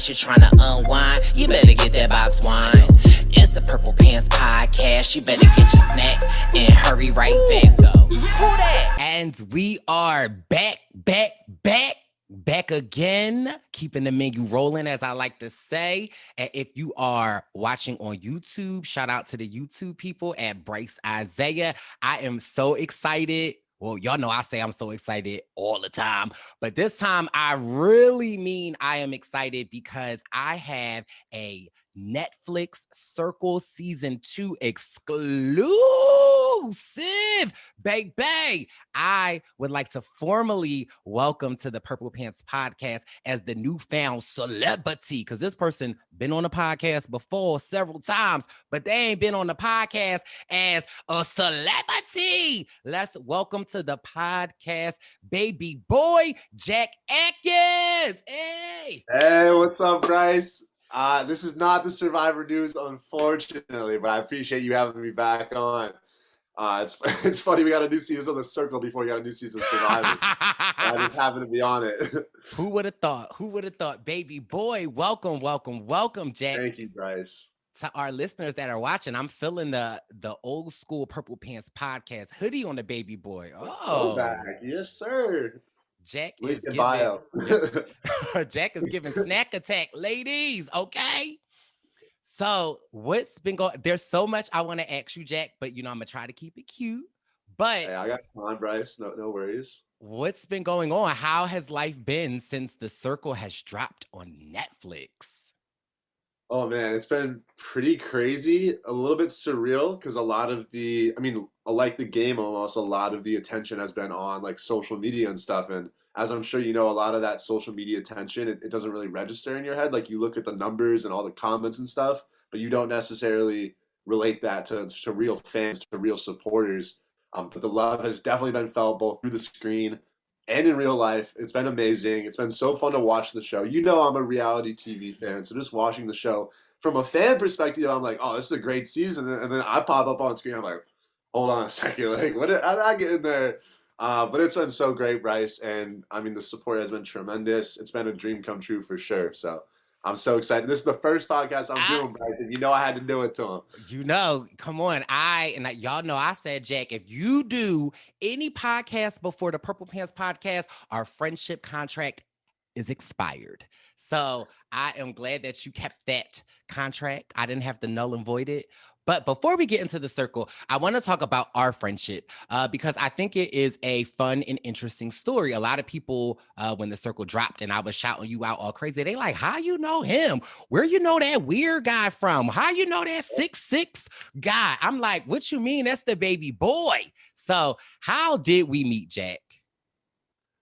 fast, you're trying to unwind, you better get that box wine. It's the Purple Pants Podcast, you better get your snack and hurry right back, though. Who that? And we are back again, keeping the menu rolling, as I like to say. And if you are watching on YouTube, shout out to the YouTube people at Brice Isaiah. I am so excited. Well, y'all know I say I'm so excited all the time, but this time I really mean I am excited because I have a Netflix Circle Season 2 exclusive, baby. I would like to formally welcome to the Purple Pants Podcast as the newfound celebrity, because this person been on the podcast before several times, but they ain't been on the podcast as a celebrity. Let's welcome to the podcast, baby boy, Jack Atkins. Hey, what's up, Brice? This is not the Survivor news, unfortunately, but I appreciate you having me back on. It's funny, we got a new season of The Circle before we got a new season of Survivor. I just happened to be on it. Who would have thought? Who would have thought? Baby boy, welcome, Jack. Thank you, Brice. To our listeners that are watching, I'm feeling the old school Purple Pants Podcast hoodie on the baby boy. Oh, back. Yes, sir. Jack Link is in giving bio. Jack is giving snack attack, ladies. Okay. So what's been going? There's so much I want to ask you, Jack, but I'm gonna try to keep it cute. But hey, I got time, Brice. No worries. What's been going on? How has life been since The Circle has dropped on Netflix? Oh man, it's been pretty crazy, a little bit surreal, because like the game almost, a lot of the attention has been on like social media and stuff. And as I'm sure you know, a lot of that social media attention, it doesn't really register in your head. Like you look at the numbers and all the comments and stuff, but you don't necessarily relate that to real fans, to real supporters. But the love has definitely been felt both through the screen and in real life. It's been amazing. It's been so fun to watch the show. I'm a reality TV fan, so just watching the show from a fan perspective, I'm like, oh, this is a great season. And then I pop up on screen, I'm like, hold on a second, like, how did I get in there? But it's been so great, Brice, and the support has been tremendous. It's been a dream come true for sure. So I'm so excited. This is the first podcast I'm doing, Brice, and I had to do it to him. Come on. Y'all know I said, Jack, if you do any podcast before the Purple Pants Podcast, our friendship contract is expired. So I am glad that you kept that contract. I didn't have to null and void it. But before we get into The Circle, I want to talk about our friendship because I think it is a fun and interesting story. A lot of people, when The Circle dropped and I was shouting you out all crazy, they like, how you know him? Where you know that weird guy from? How you know that 6'6" guy? I'm like, what you mean? That's the baby boy. So how did we meet, Jack?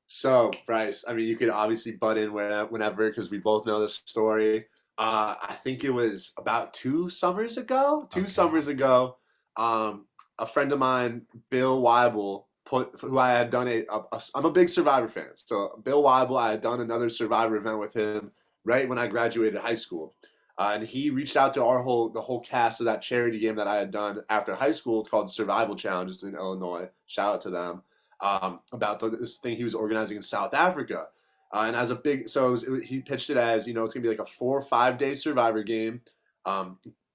So, Brice, you could obviously butt in whenever because we both know this story. I think it was about 2 summers ago. A friend of mine, Bill Weibel, who I had done I'm a big Survivor fan. So Bill Weibel, I had done another Survivor event with him right when I graduated high school. And he reached out to the whole cast of that charity game that I had done after high school. It's called Survival Challenge. It's in Illinois. Shout out to them. About this thing he was organizing in South Africa. And as he pitched it as, it's going to be like a 4 or 5 day Survivor game.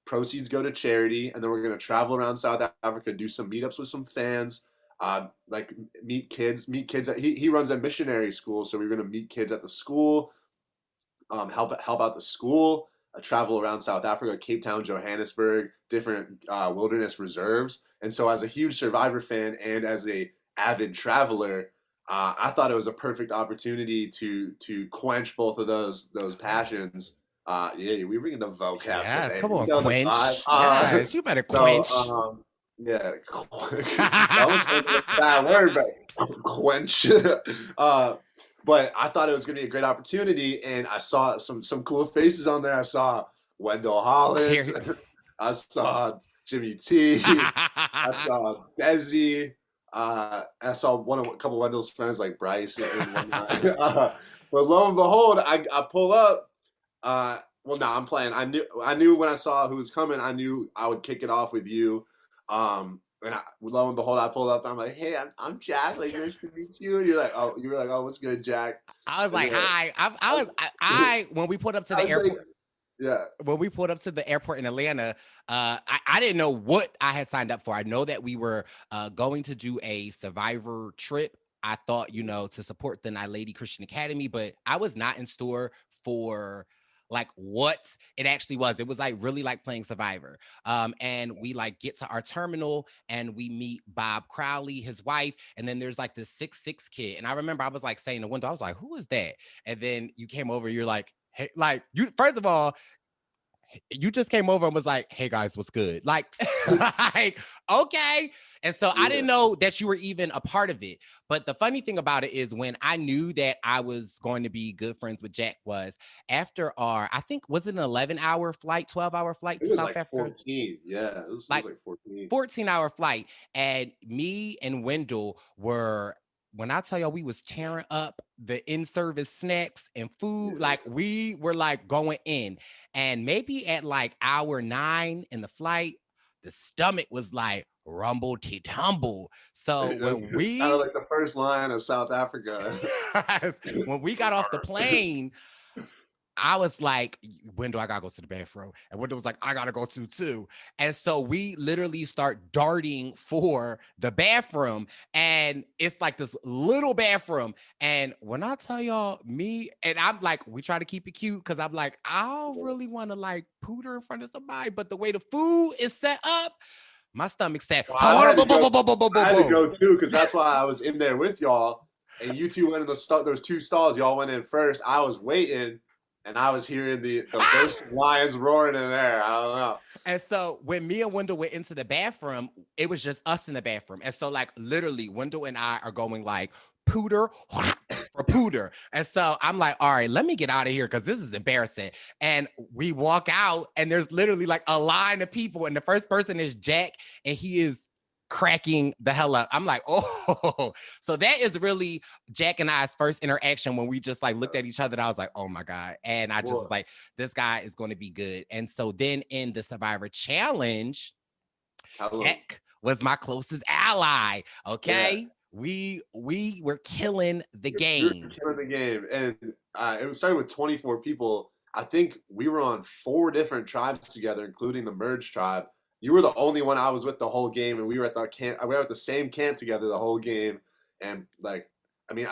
Proceeds go to charity, and then we're going to travel around South Africa, do some meetups with some fans, meet kids. He runs a missionary school, so we're going to meet kids at the school, help out the school, travel around South Africa, Cape Town, Johannesburg, different wilderness reserves. And so as a huge Survivor fan and as a avid traveler, I thought it was a perfect opportunity to quench both of those passions. We bring the vocab. Yes, today. Come on, quench. Yes, you better quench. That was a bad word, but quench. But I thought it was going to be a great opportunity, and I saw some cool faces on there. I saw Wendell Holland. I saw Jimmy T. I saw Desi. I saw a couple of Wendell's friends like Brice and whatnot. But lo and behold, I pull up. I'm playing. I knew when I saw who was coming, I knew I would kick it off with you. lo and behold, I pulled up. And I'm like, hey, I'm Jack. Like, nice to meet you. And you were like, oh, what's good, Jack? I was And like, then, hi. When we pulled up to I the was like, airport. yeah. When we pulled up to the airport in Atlanta, I didn't know what I had signed up for. I know that we were going to do a Survivor trip. I thought, to support the Night Lady Christian Academy, but I was not in store for like what it actually was. It was like really like playing Survivor. And we like get to our terminal and we meet Bob Crowley, his wife, and then there's like this 6'6" kid. And I remember I was like saying in the window, I was like, who is that? And then you came over, you're like, hey, like you first of all, you just came over and was like, hey guys, what's good? Like, like, okay. And so I didn't know that you were even a part of it. But the funny thing about it is when I knew that I was going to be good friends with Jack was after I think, was it an 11-hour flight, 12-hour flight to South Africa? 14. Yeah, it was like 14. 14-hour flight. And me and Wendell were, when I tell y'all we was tearing up the in-service snacks and food, like we were like going in. And maybe at like hour 9 in the flight, the stomach was like rumble to tumble. So when we kind of like the first line of South Africa. when we got off the plane, I was like, Wendell, I gotta go to the bathroom. And Wendell was like, I gotta go too. And so we literally start darting for the bathroom. And it's like this little bathroom. And when I tell y'all, me, and I'm like, we try to keep it cute because I'm like, I don't really want to like pooter in front of somebody. But the way the food is set up, my stomach said, well, I had to go too, because that's why I was in there with y'all. And you two went in those 2 stalls. Y'all went in first. I was waiting. And I was hearing the first lions roaring in there. I don't know. And so when me and Wendell went into the bathroom, it was just us in the bathroom. And so like literally Wendell and I are going like pooter for pooter. And so I'm like, all right, let me get out of here because this is embarrassing. And we walk out and there's literally like a line of people. And the first person is Jack and he is cracking the hell up. I'm like, oh, so that is really Jack and I's first interaction when we just like looked at each other and I was like, oh my God. And I just was like, this guy is going to be good. And so then in the Survivor Challenge, Jack was my closest ally. Okay. Yeah. We were killing the game. Killing the game. And it started with 24 people. I think we were on 4 different tribes together, including the Merge tribe. You were the only one I was with the whole game, and we were at the camp. We were at the same camp together the whole game, and like, I mean,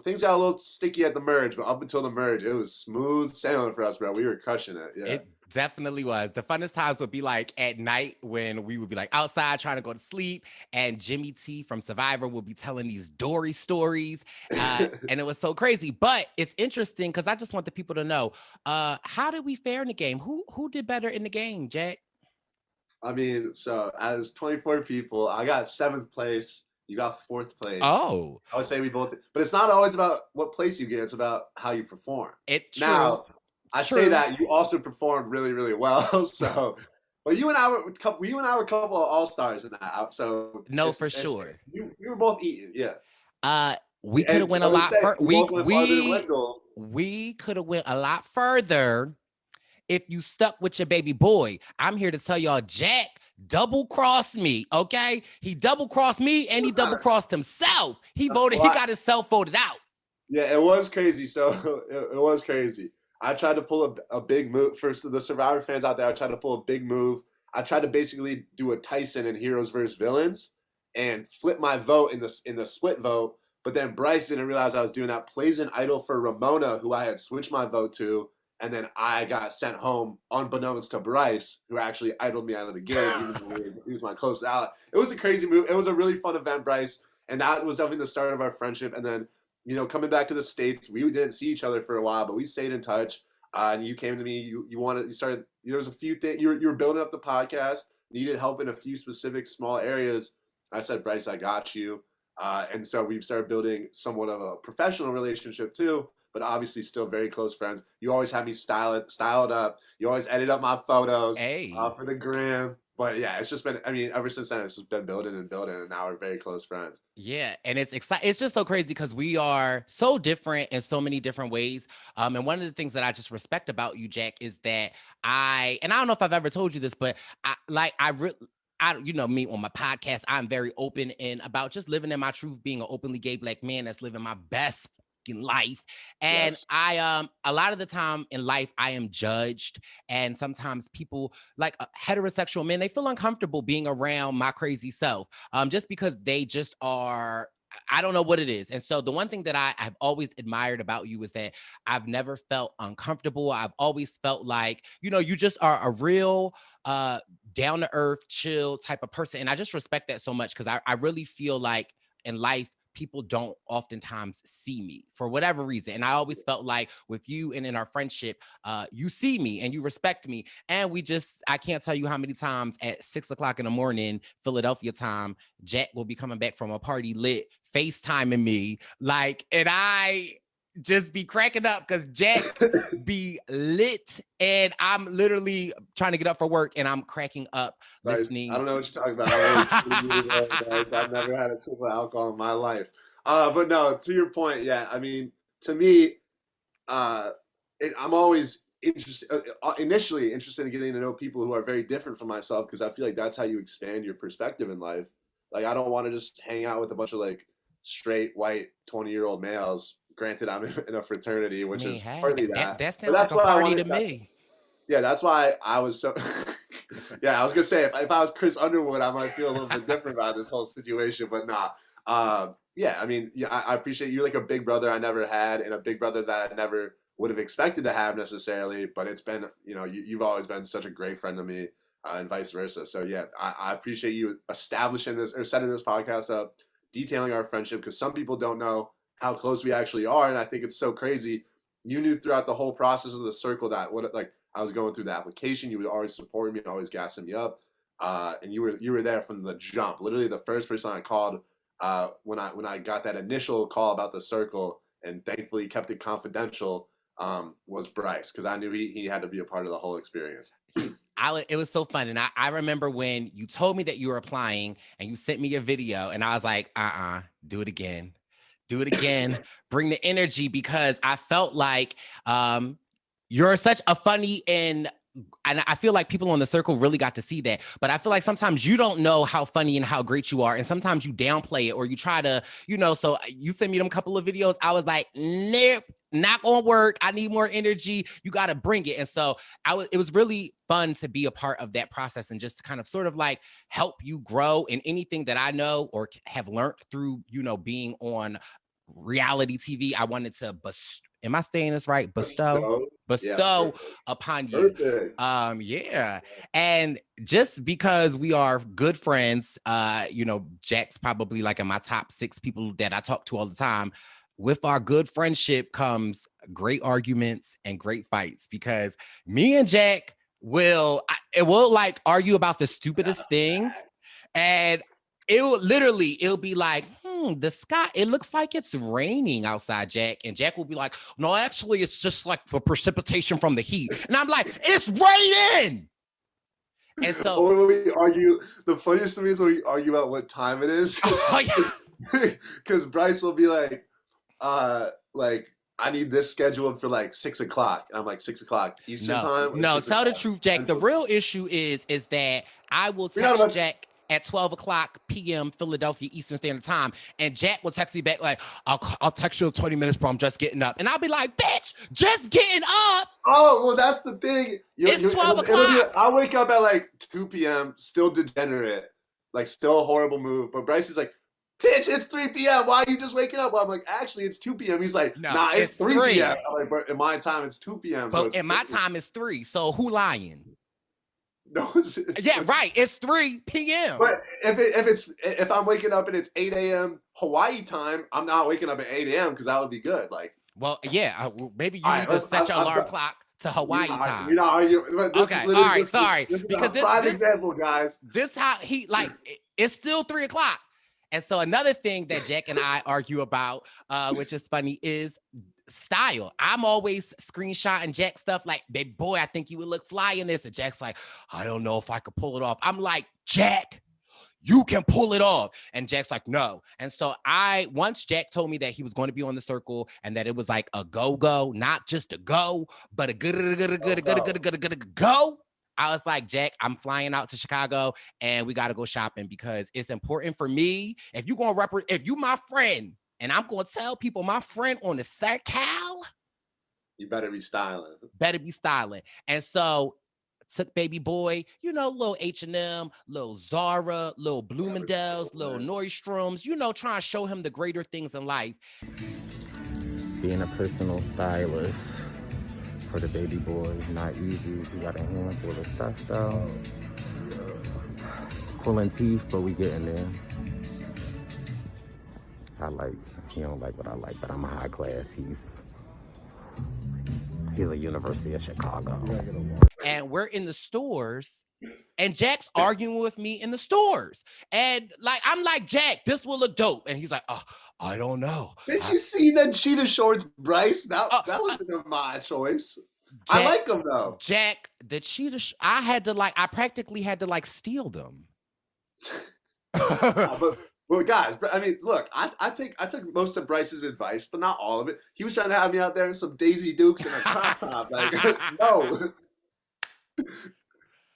things got a little sticky at the Merge, but up until the Merge, it was smooth sailing for us, bro. We were crushing it. Yeah. It definitely was. The funnest times would be like at night when we would be like outside trying to go to sleep, and Jimmy T from Survivor would be telling these Dory stories, and it was so crazy. But it's interesting because I just want the people to know, how did we fare in the game? Who did better in the game, Jack? I mean, so as 24 people, I got 7th place. You got 4th place. Oh. I would say we both, but it's not always about what place you get. It's about how you perform. Now, I say that you also performed really, really well. So, but you and I were a couple of all-stars in that. So no, for sure. We were both eating. Yeah. We could have went a lot further. We could have went a lot further if you stuck with your baby boy. I'm here to tell y'all, Jack double-crossed me, okay? He double-crossed me and he double-crossed himself. He got himself voted out. Yeah, it was crazy. So it was crazy. I tried to pull a big move. For the Survivor fans out there, I tried to pull a big move. I tried to basically do a Tyson in Heroes vs. Villains and flip my vote in the split vote. But then Brice didn't realize I was doing that. Plays an idol for Ramona, who I had switched my vote to. And then I got sent home unbeknownst to Brice, who actually idled me out of the game, even though he was my closest ally. It was a crazy move. It was a really fun event, Brice. And that was definitely the start of our friendship. And then, coming back to the States, we didn't see each other for a while, but we stayed in touch. And you came to me, there was a few things, you were building up the podcast, needed help in a few specific small areas. I said, Brice, I got you. And so we started building somewhat of a professional relationship too. But obviously still very close friends. You always have me style it up. You always edit up my photos for the gram. But yeah, it's just been, ever since then, it's just been building, and now we're very close friends. Yeah, and it's exciting. It's just so crazy because we are so different in so many different ways. And one of the things that I just respect about you, Jack, is that I don't know if I've ever told you this, but I me on my podcast, I'm very open and about just living in my truth, being an openly gay Black man that's living my best fucking life. And Yes. I, a lot of the time in life, I am judged. And sometimes people like heterosexual men, they feel uncomfortable being around my crazy self, just because they just are. I don't know what it is. And so the one thing that I've always admired about you is that I've never felt uncomfortable. I've always felt like, you just are a real down to earth, chill type of person. And I just respect that so much because I really feel like in life, people don't oftentimes see me for whatever reason. And I always felt like with you and in our friendship, you see me and you respect me. And I can't tell you how many times at 6 o'clock in the morning, Philadelphia time, Jack will be coming back from a party lit, FaceTiming me. And I just be cracking up because Jack be lit and I'm literally trying to get up for work and I'm cracking up listening. I don't know what you're talking about. I'm only 20 years old, guys. I've never had a sip of alcohol in my life. But no, to your point, yeah. I mean, to me, I'm always initially interested in getting to know people who are very different from myself because I feel like that's how you expand your perspective in life. Like, I don't want to just hang out with a bunch of straight white 20-year-old males. Granted, I'm in a fraternity, which is partly that. That sounds like a party to me. Yeah, that's why I was so. Yeah, I was gonna say if I was Chris Underwood, I might feel a little bit different about this whole situation, but nah. Yeah, I mean, yeah, I appreciate you like a big brother I never had, and a big brother that I never would have expected to have necessarily. But it's been, you've always been such a great friend to me, and vice versa. So yeah, I appreciate you establishing this or setting this podcast up, detailing our friendship because some people don't know how close we actually are, and I think it's so crazy. You knew throughout the whole process of the circle that I was going through the application, you would always support me, always gassing me up, and you were there from the jump. Literally, the first person I called when I got that initial call about the circle, and thankfully kept it confidential, was Brice because I knew he had to be a part of the whole experience. It was so fun. And I remember when you told me that you were applying and you sent me a video and I was like, do it again. Do it again. Bring the energy because I felt like you're such a funny and I feel like people on the circle really got to see that. But I feel like sometimes you don't know how funny and how great you are. And sometimes you downplay it or you try to, so you sent me them couple of videos. I was like, nope, not gonna work. I need more energy. You got to bring it. And so it was really fun to be a part of that process and just to kind of sort of help you grow in anything that I know or have learned through, being on reality TV. I wanted to am I saying this right? Bestow Yeah, upon you. Yeah. And just because we are good friends, Jack's probably in my top 6 people that I talk to all the time. With our good friendship comes great arguments and great fights because me and Jack will argue about the stupidest things. And it'll be like, the sky, it looks like it's raining outside, Jack. And Jack will be like, no, actually, it's just the precipitation from the heat. And I'm like, it's raining. And so, or when we argue, the funniest to me is when we argue about what time it is. Because Brice will be like, I need this scheduled for 6 o'clock. And I'm like, 6 o'clock Eastern time? No, tell the truth, Jack. The real issue is that I will text Jack at 12 o'clock p.m. Philadelphia Eastern Standard Time, and Jack will text me back I'll text you in 20 minutes, bro. I'm just getting up. And I'll be like, bitch, just getting up. Oh, well, that's the thing. It's 12 o'clock. I wake up at 2 p.m., still degenerate, still a horrible move. But Brice is like, bitch, it's 3 p.m. Why are you just waking up? Well, I'm like, actually, it's 2 p.m. He's like, nah, it's 3 p.m. I'm like, but in my time, it's 2 p.m. But in my time, it's 3. So who lying? No, yeah, right. It's 3 p.m. But if I'm waking up and it's 8 a.m. Hawaii time, I'm not waking up at 8 a.m. because that would be good. Well, yeah, maybe you need to set your alarm clock to Hawaii time. We're not arguing. Okay, all right, sorry. This is a prime example, guys. This how he it's still 3 o'clock. And so another thing that Jack and I argue about, which is funny, is style. I'm always screenshotting Jack stuff baby boy, I think you would look fly in this. And Jack's like, I don't know if I could pull it off. I'm like, Jack, you can pull it off. And Jack's like, no. And so once Jack told me that he was going to be on the circle and that it was a go-go, not just a go, but a good go. I was like, Jack, I'm flying out to Chicago and we got to go shopping because it's important for me. If you going to if you my friend and I'm going to tell people my friend on the circle, you better be styling. And so took baby boy, little H&M, little Zara, little Bloomingdale's, little Nordstroms, trying to show him the greater things in life. Being a personal stylist for the baby boy, not easy. We got a handful of stuff though. It's pulling teeth, but we getting there. He don't like what I like, but I'm a high class. He's a University of Chicago. And we're in the stores, and Jack's arguing with me in the stores. And I'm like, Jack, this will look dope. And he's like, oh, I don't know. Did you see that cheetah shorts, Brice? That wasn't my choice. Jack, I like them though. Jack, the cheetah, I practically had to steal them. But guys, I mean, look, I took most of Brice's advice, but not all of it. He was trying to have me out there in some Daisy Dukes and a crop top. No.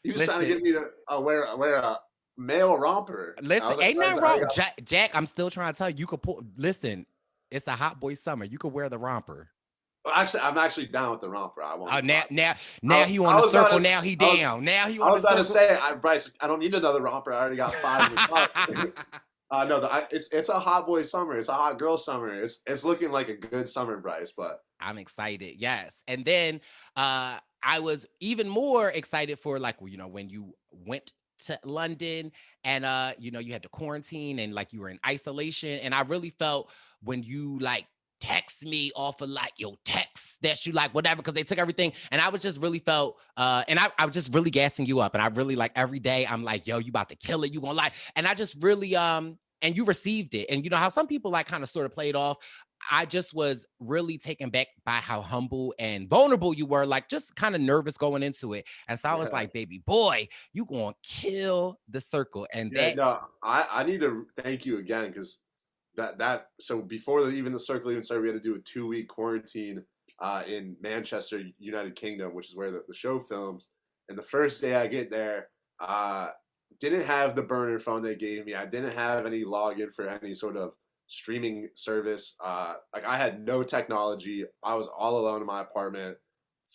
He was trying to get me to wear a male romper. Listen, ain't nothing wrong. Jack, I'm still trying to tell you, listen, it's a hot boy summer. You could wear the romper. Well, actually, I'm actually down with the romper. I want. Now he on the circle. Now he down. Now he on the circle. I was about to say, Brice, I don't need another romper. I already got 5 in the car. No, it's a hot boy summer. It's a hot girl summer. It's looking like a good summer, Brice. But I'm excited. Yes, and then I was even more excited for when you went to London and you had to quarantine and you were in isolation, and I really felt when you text me off of your texts that you whatever, because they took everything, and I was just really felt and I was just really gassing you up, and I really every day I'm like, yo, you about to kill it, you gonna and I just really and you received it, and how some people kind of sort of played off. I just was really taken back by how humble and vulnerable you were, just kind of nervous going into it. And so I was like, baby boy, you gonna kill the circle. And I need to thank you again, because so before even the circle even started, we had to do a 2-week quarantine in Manchester, United Kingdom, which is where the show films. And the first day I get there, didn't have the burner phone they gave me. I didn't have any login for any sort of streaming service. I had no technology. I was all alone in my apartment.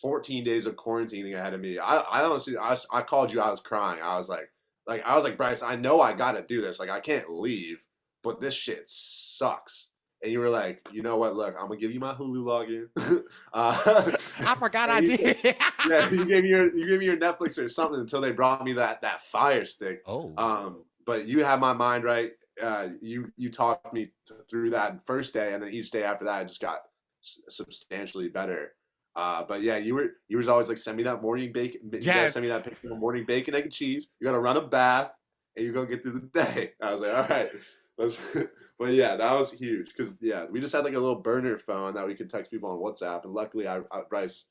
14 days of quarantining ahead of me. I honestly, I called you. I was crying. I was like, Brice, I know I got to do this. I can't leave, but this shit sucks. And you were like, you know what? Look, I'm gonna give you my Hulu login. I forgot I did. Yeah, you gave me your Netflix or something until they brought me that Fire Stick. Oh. But you had my mind right. You talked me through that first day, and then each day after that, I just got substantially better. But yeah, you was always send me that morning bacon. Yes. Send me that picture of morning bacon, egg, and cheese. You gotta run a bath, and you're gonna get through the day. I was like, all right. But yeah, that was huge, because we just had a little burner phone that we could text people on WhatsApp, and luckily Brice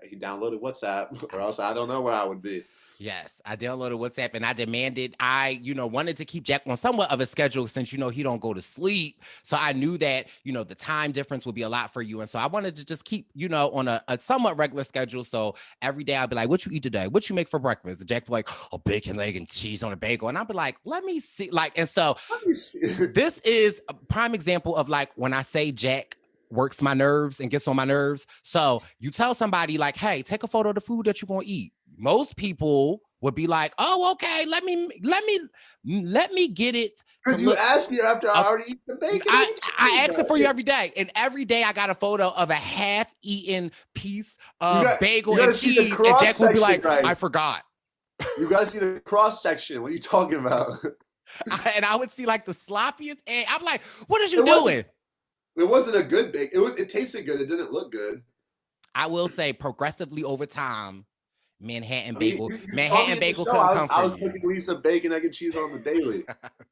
he downloaded WhatsApp, or else I don't know where I would be. Yes, I downloaded WhatsApp, and I demanded, wanted to keep Jack on somewhat of a schedule since, he don't go to sleep. So I knew that, the time difference would be a lot for you. And so I wanted to just keep, on a somewhat regular schedule. So every day I'd be like, what you eat today? What you make for breakfast? And Jack would be like, a bacon, egg, and cheese on a bagel. And I'd be like, let me see. And so this is a prime example of when I say Jack works my nerves and gets on my nerves. So you tell somebody hey, take a photo of the food that you're going to eat. Most people would be like, oh, okay, let me get it. Because you asked me after I already eat the bacon. I ask it for you every day. And every day I got a photo of a half-eaten piece of bagel and cheese. And Jack would be like, right. I forgot. You got to see the cross section. What are you talking about? And I would see the sloppiest egg. I'm like, what is you doing? It wasn't a good bacon. It tasted good. It didn't look good. I will say progressively over time, Manhattan bagel come for you. I was cooking Lisa bacon, egg, and cheese on the daily,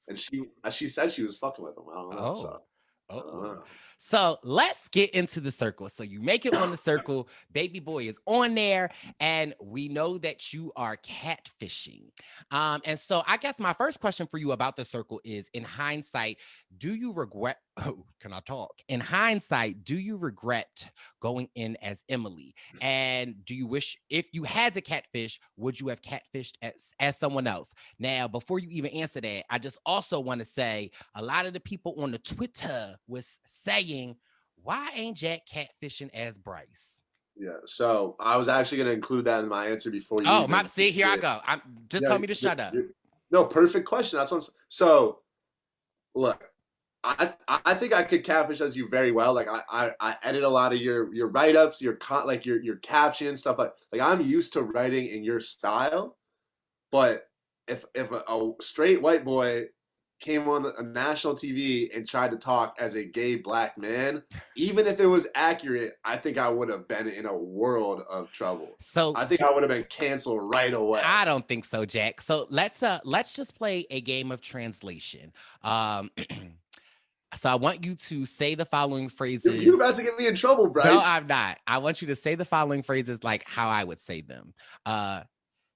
and she said she was fucking with them. I don't know. So let's get into the circle. So you make it on the circle, baby boy is on there, and we know that you are catfishing. And so I guess my first question for you about the circle is, in hindsight, do you regret, oh, can I talk? In hindsight, do you regret going in as Emily? And do you wish, if you had to catfish, would you have catfished as someone else? Now, before you even answer that, I just also want to say a lot of the people on the Twitter was saying, why ain't Jack catfishing as Brice? Yeah, so I was actually going to include that in my answer before you. Oh, see, here I go. Tell me to shut up. No, perfect question. That's what I'm saying. So, look, I think I could catfish as you very well. Like I edit a lot of your write-ups, your captions, stuff like I'm used to writing in your style. But if a straight white boy came on a national TV and tried to talk as a gay black man, even if it was accurate, I think I would have been in a world of trouble. So I think I would have been canceled right away. I don't think so, Jack. So let's just play a game of translation. So I want you to say the following phrases. You're about to get me in trouble, Brice. No, I'm not. I want you to say the following phrases like how I would say them.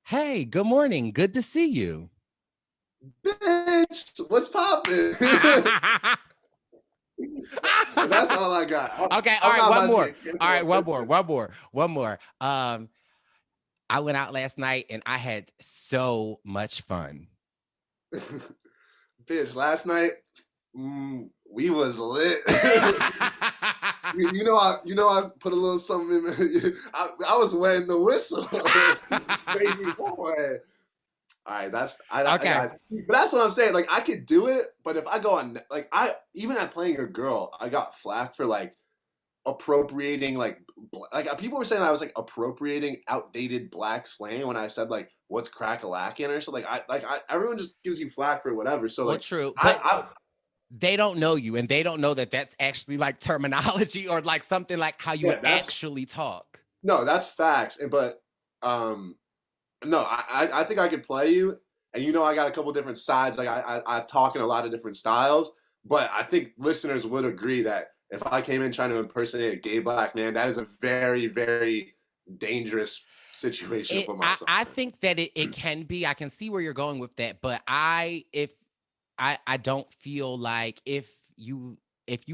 Hey, good morning. Good to see you. Bitch, what's poppin'? That's all I got. Okay, all right, one more. All right, one more. I went out last night and I had so much fun. Bitch, last night we was lit. you know I put a little something in. I was wetting the whistle. Baby boy. All right, okay. But that's what I'm saying. Like, I could do it, but if I go on, like, even at playing a girl, I got flack for like appropriating, like people were saying I was like appropriating outdated black slang when I said like what's crack-a-lackin' or something. Everyone just gives you flack for whatever. So like, true, but they don't know you, and they don't know that that's actually like terminology or like something like how you would actually talk. No, that's facts. But no, I think I could play you, and I got a couple different sides. Like I talk in a lot of different styles, but I think listeners would agree that if I came in trying to impersonate a gay black man, that is a very, very dangerous situation for myself. I think that it can be. I can see where you're going with that, but I don't feel like if you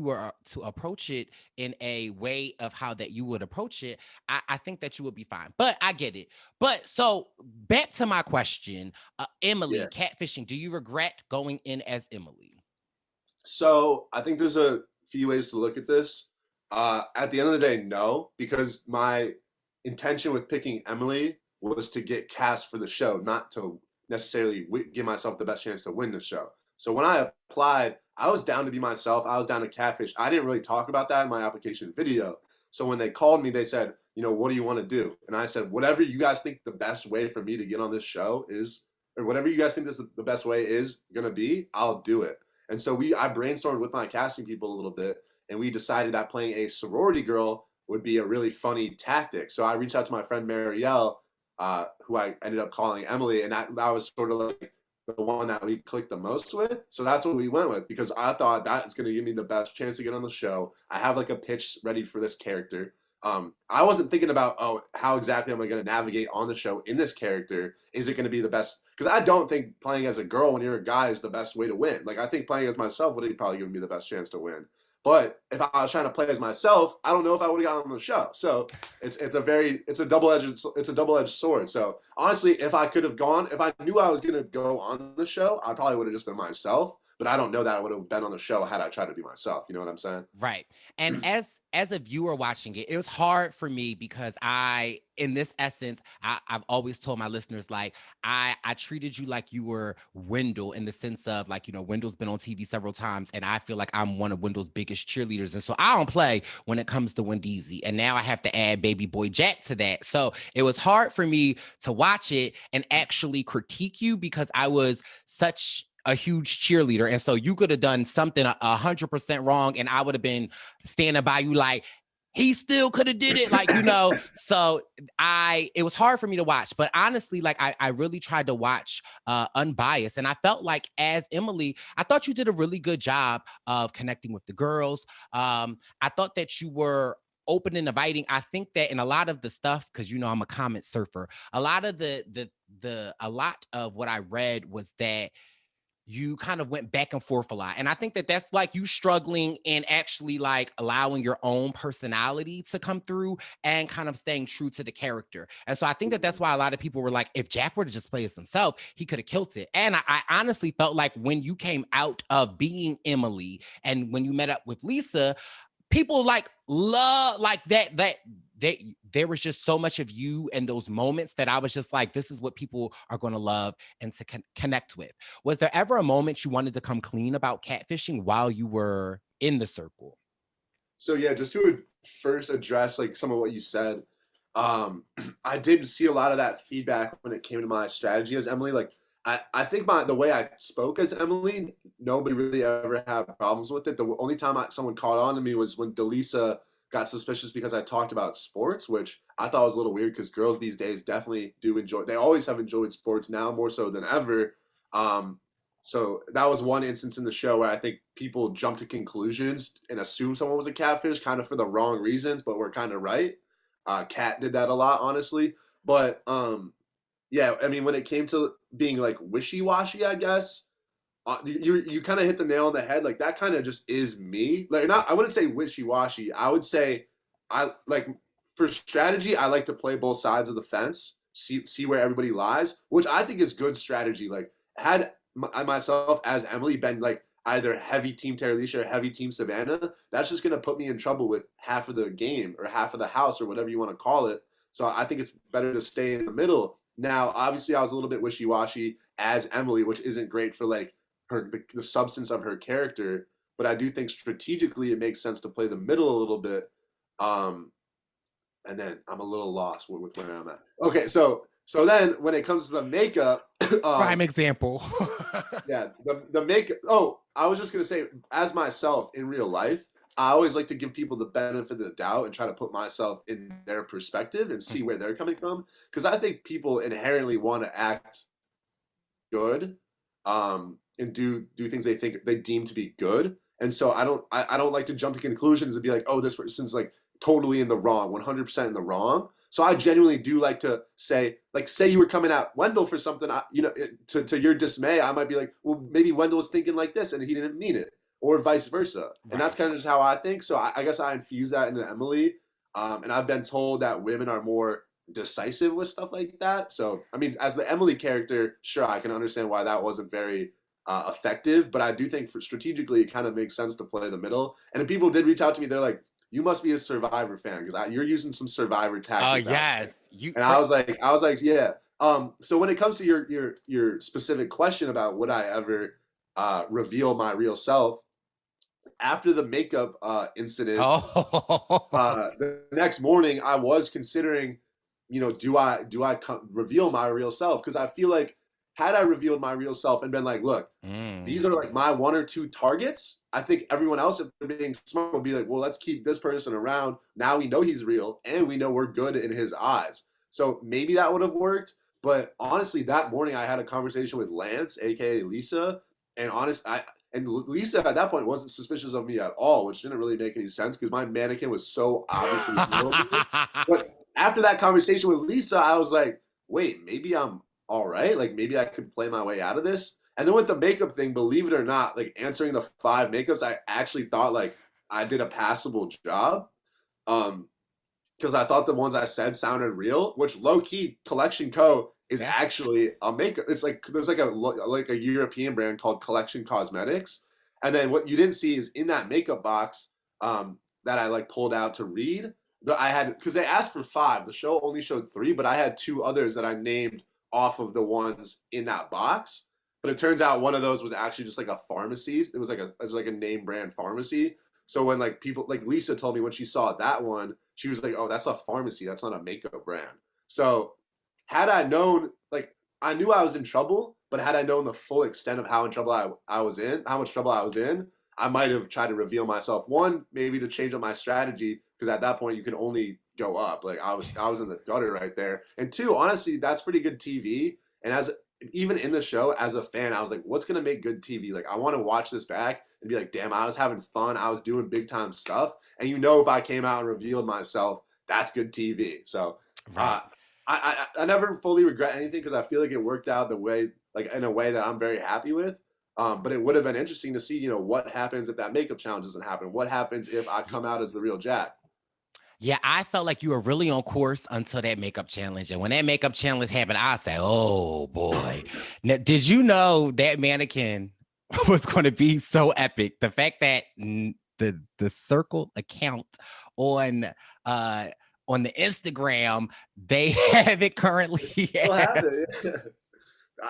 were to approach it in a way of how that you would approach it, I think that you would be fine. But I get it. But so back to my question, Emily, catfishing, do you regret going in as Emily? So I think there's a few ways to look at this. At the end of the day, no, because my intention with picking Emily was to get cast for the show, not to necessarily give myself the best chance to win the show. So when I applied, I was down to be myself. I was down to catfish. I didn't really talk about that in my application video. So when they called me, they said, what do you want to do? And I said, whatever you guys think the best way for me to get on this show is, or whatever you guys think the best way is going to be, I'll do it. And so I brainstormed with my casting people a little bit, and we decided that playing a sorority girl would be a really funny tactic. So I reached out to my friend Marielle, who I ended up calling Emily, and that was sort of like the one that we clicked the most with. So that's what we went with, because I thought that is going to give me the best chance to get on the show. I have like a pitch ready for this character. I wasn't thinking about, how exactly am I going to navigate on the show in this character? Is it going to be the best? Because I don't think playing as a girl when you're a guy is the best way to win. Like, I think playing as myself would have probably given me the best chance to win. But if I was trying to play as myself, I don't know if I would have gotten on the show. So it's a double-edged sword. So honestly, if I knew I was going to go on the show, I probably would have just been myself. But I don't know that I would have been on the show had I tried to be myself. You know what I'm saying? Right. And as a viewer watching it, it was hard for me because in this essence, I've always told my listeners, like, I treated you like you were Wendell, in the sense of, like, Wendell's been on TV several times, and I feel like I'm one of Wendell's biggest cheerleaders. And so I don't play when it comes to Wendeezy. And now I have to add baby boy Jack to that. So it was hard for me to watch it and actually critique you, because I was such a huge cheerleader. And so you could have done something 100% wrong, and I would have been standing by you like, he still could have did it. Like, so it was hard for me to watch, but honestly, like I really tried to watch unbiased. And I felt like as Emily, I thought you did a really good job of connecting with the girls. I thought that you were open and inviting. I think that in a lot of the stuff, because I'm a comment surfer, a lot of a lot of what I read was that you kind of went back and forth a lot. And I think that that's like you struggling and actually like allowing your own personality to come through and kind of staying true to the character. And so I think that that's why a lot of people were like, if Jack were to just play as himself, he could have killed it. And I honestly felt like when you came out of being Emily and when you met up with Lisa, people like love like that there was just so much of you in those moments that I was just like, this is what people are going to love and to connect with. Was there ever a moment you wanted to come clean about catfishing while you were in the circle? So yeah, just to first address like some of what you said, I did see a lot of that feedback when it came to my strategy as Emily. Like I think the way I spoke as Emily, nobody really ever had problems with it. The only time someone caught on to me was when Delisa got suspicious because I talked about sports, which I thought was a little weird because girls these days definitely do enjoy. They always have enjoyed sports now more so than ever. So that was one instance in the show where I think people jumped to conclusions and assumed someone was a catfish kind of for the wrong reasons, but we're kind of right. Kat did that a lot, honestly. But yeah, I mean, when it came to being like wishy-washy, I guess, you kind of hit the nail on the head. Like that kind of just is me. Like I wouldn't say wishy-washy. I would say I like for strategy, I like to play both sides of the fence, see where everybody lies, which I think is good strategy. Like had myself as Emily been like either heavy team Terralisha or heavy team Savannah, that's just gonna put me in trouble with half of the game or half of the house or whatever you want to call it. So I think it's better to stay in the middle. Now, obviously, I was a little bit wishy-washy as Emily, which isn't great for like the substance of her character. But I do think strategically it makes sense to play the middle a little bit. And then I'm a little lost with where I'm at. Okay, so then when it comes to the makeup, prime example. Yeah, the makeup. Oh, I was just gonna say, as myself in real life, I always like to give people the benefit of the doubt and try to put myself in their perspective and see where they're coming from. Because I think people inherently want to act good, and do things they deem to be good. And so I don't like to jump to conclusions and be like, oh, this person's like totally in the wrong, 100% in the wrong. So I genuinely do like to say you were coming at Wendell for something, to your dismay, I might be like, well, maybe Wendell was thinking like this and he didn't mean it. Or vice versa. Right. And that's kind of just how I think. So I guess I infuse that into Emily. And I've been told that women are more decisive with stuff like that. So, I mean, as the Emily character, sure, I can understand why that wasn't very effective. But I do think strategically, it kind of makes sense to play the middle. And if people did reach out to me, they're like, you must be a Survivor fan because you're using some Survivor tactics. Oh, yes. And I was like, yeah. So when it comes to your specific question about would I ever reveal my real self, after the makeup incident, the next morning I was considering, do I reveal my real self? Because I feel like had I revealed my real self and been like, look, these are like my 1 or 2 targets, I think everyone else, if they're being smart, will be like, well, let's keep this person around. Now we know he's real and we know we're good in his eyes. So maybe that would have worked. But honestly, that morning I had a conversation with Lance, aka Lisa, and Lisa at that point wasn't suspicious of me at all, which didn't really make any sense because my mannequin was so obviously real. But after that conversation with Lisa, I was like, wait, maybe I'm all right. Like maybe I could play my way out of this. And then with the makeup thing, believe it or not, like answering the 5 makeups, I actually thought like I did a passable job. Because I thought the ones I said sounded real, which low key Collection Co. is actually a makeup. It's like there's like a European brand called Collection Cosmetics, and then what you didn't see is in that makeup box that I like pulled out to read. I had because they asked for 5. The show only showed 3, but I had 2 others that I named off of the ones in that box. But it turns out one of those was actually just like a pharmacy. It was like a name brand pharmacy. So when like people like Lisa told me when she saw that one, she was like, "Oh, that's a pharmacy. That's not a makeup brand." So had I known, like, I knew I was in trouble, but had I known the full extent of how much trouble I was in, I might have tried to reveal myself. 1, maybe to change up my strategy, because at that point you can only go up. Like I was in the gutter right there. And two, honestly, that's pretty good TV. And even in the show, as a fan, I was like, what's gonna make good TV? Like I want to watch this back and be like, damn, I was having fun. I was doing big time stuff. And if I came out and revealed myself, that's good TV. So I never fully regret anything because I feel like it worked out in a way that I'm very happy with. But it would have been interesting to see, what happens if that makeup challenge doesn't happen? What happens if I come out as the real Jack? Yeah, I felt like you were really on course until that makeup challenge. And when that makeup challenge happened, I said, oh boy. Now, did you know that mannequin was going to be so epic? The fact that the Circle account on the Instagram, they have it currently.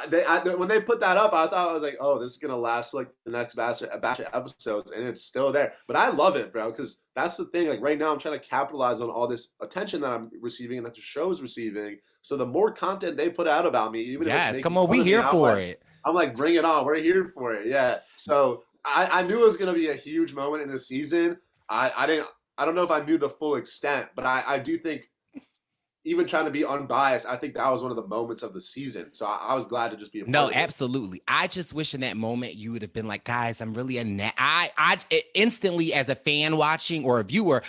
When they put that up, I thought, I was like, oh, this is gonna last like the next batch of episodes, and it's still there. But I love it, bro, because that's the thing. Like right now, I'm trying to capitalize on all this attention that I'm receiving and that the show's receiving. So the more content they put out about me, even if it's come on, we here for it. I'm like, bring it on. We're here for it. Yeah. So I knew it was gonna be a huge moment in the season. I don't know if I knew the full extent, but I do think, even trying to be unbiased, I think that was one of the moments of the season. So I was glad to just be a part of it. Absolutely. I just wish in that moment you would have been like, guys, I'm really I instantly, as a fan watching or a viewer,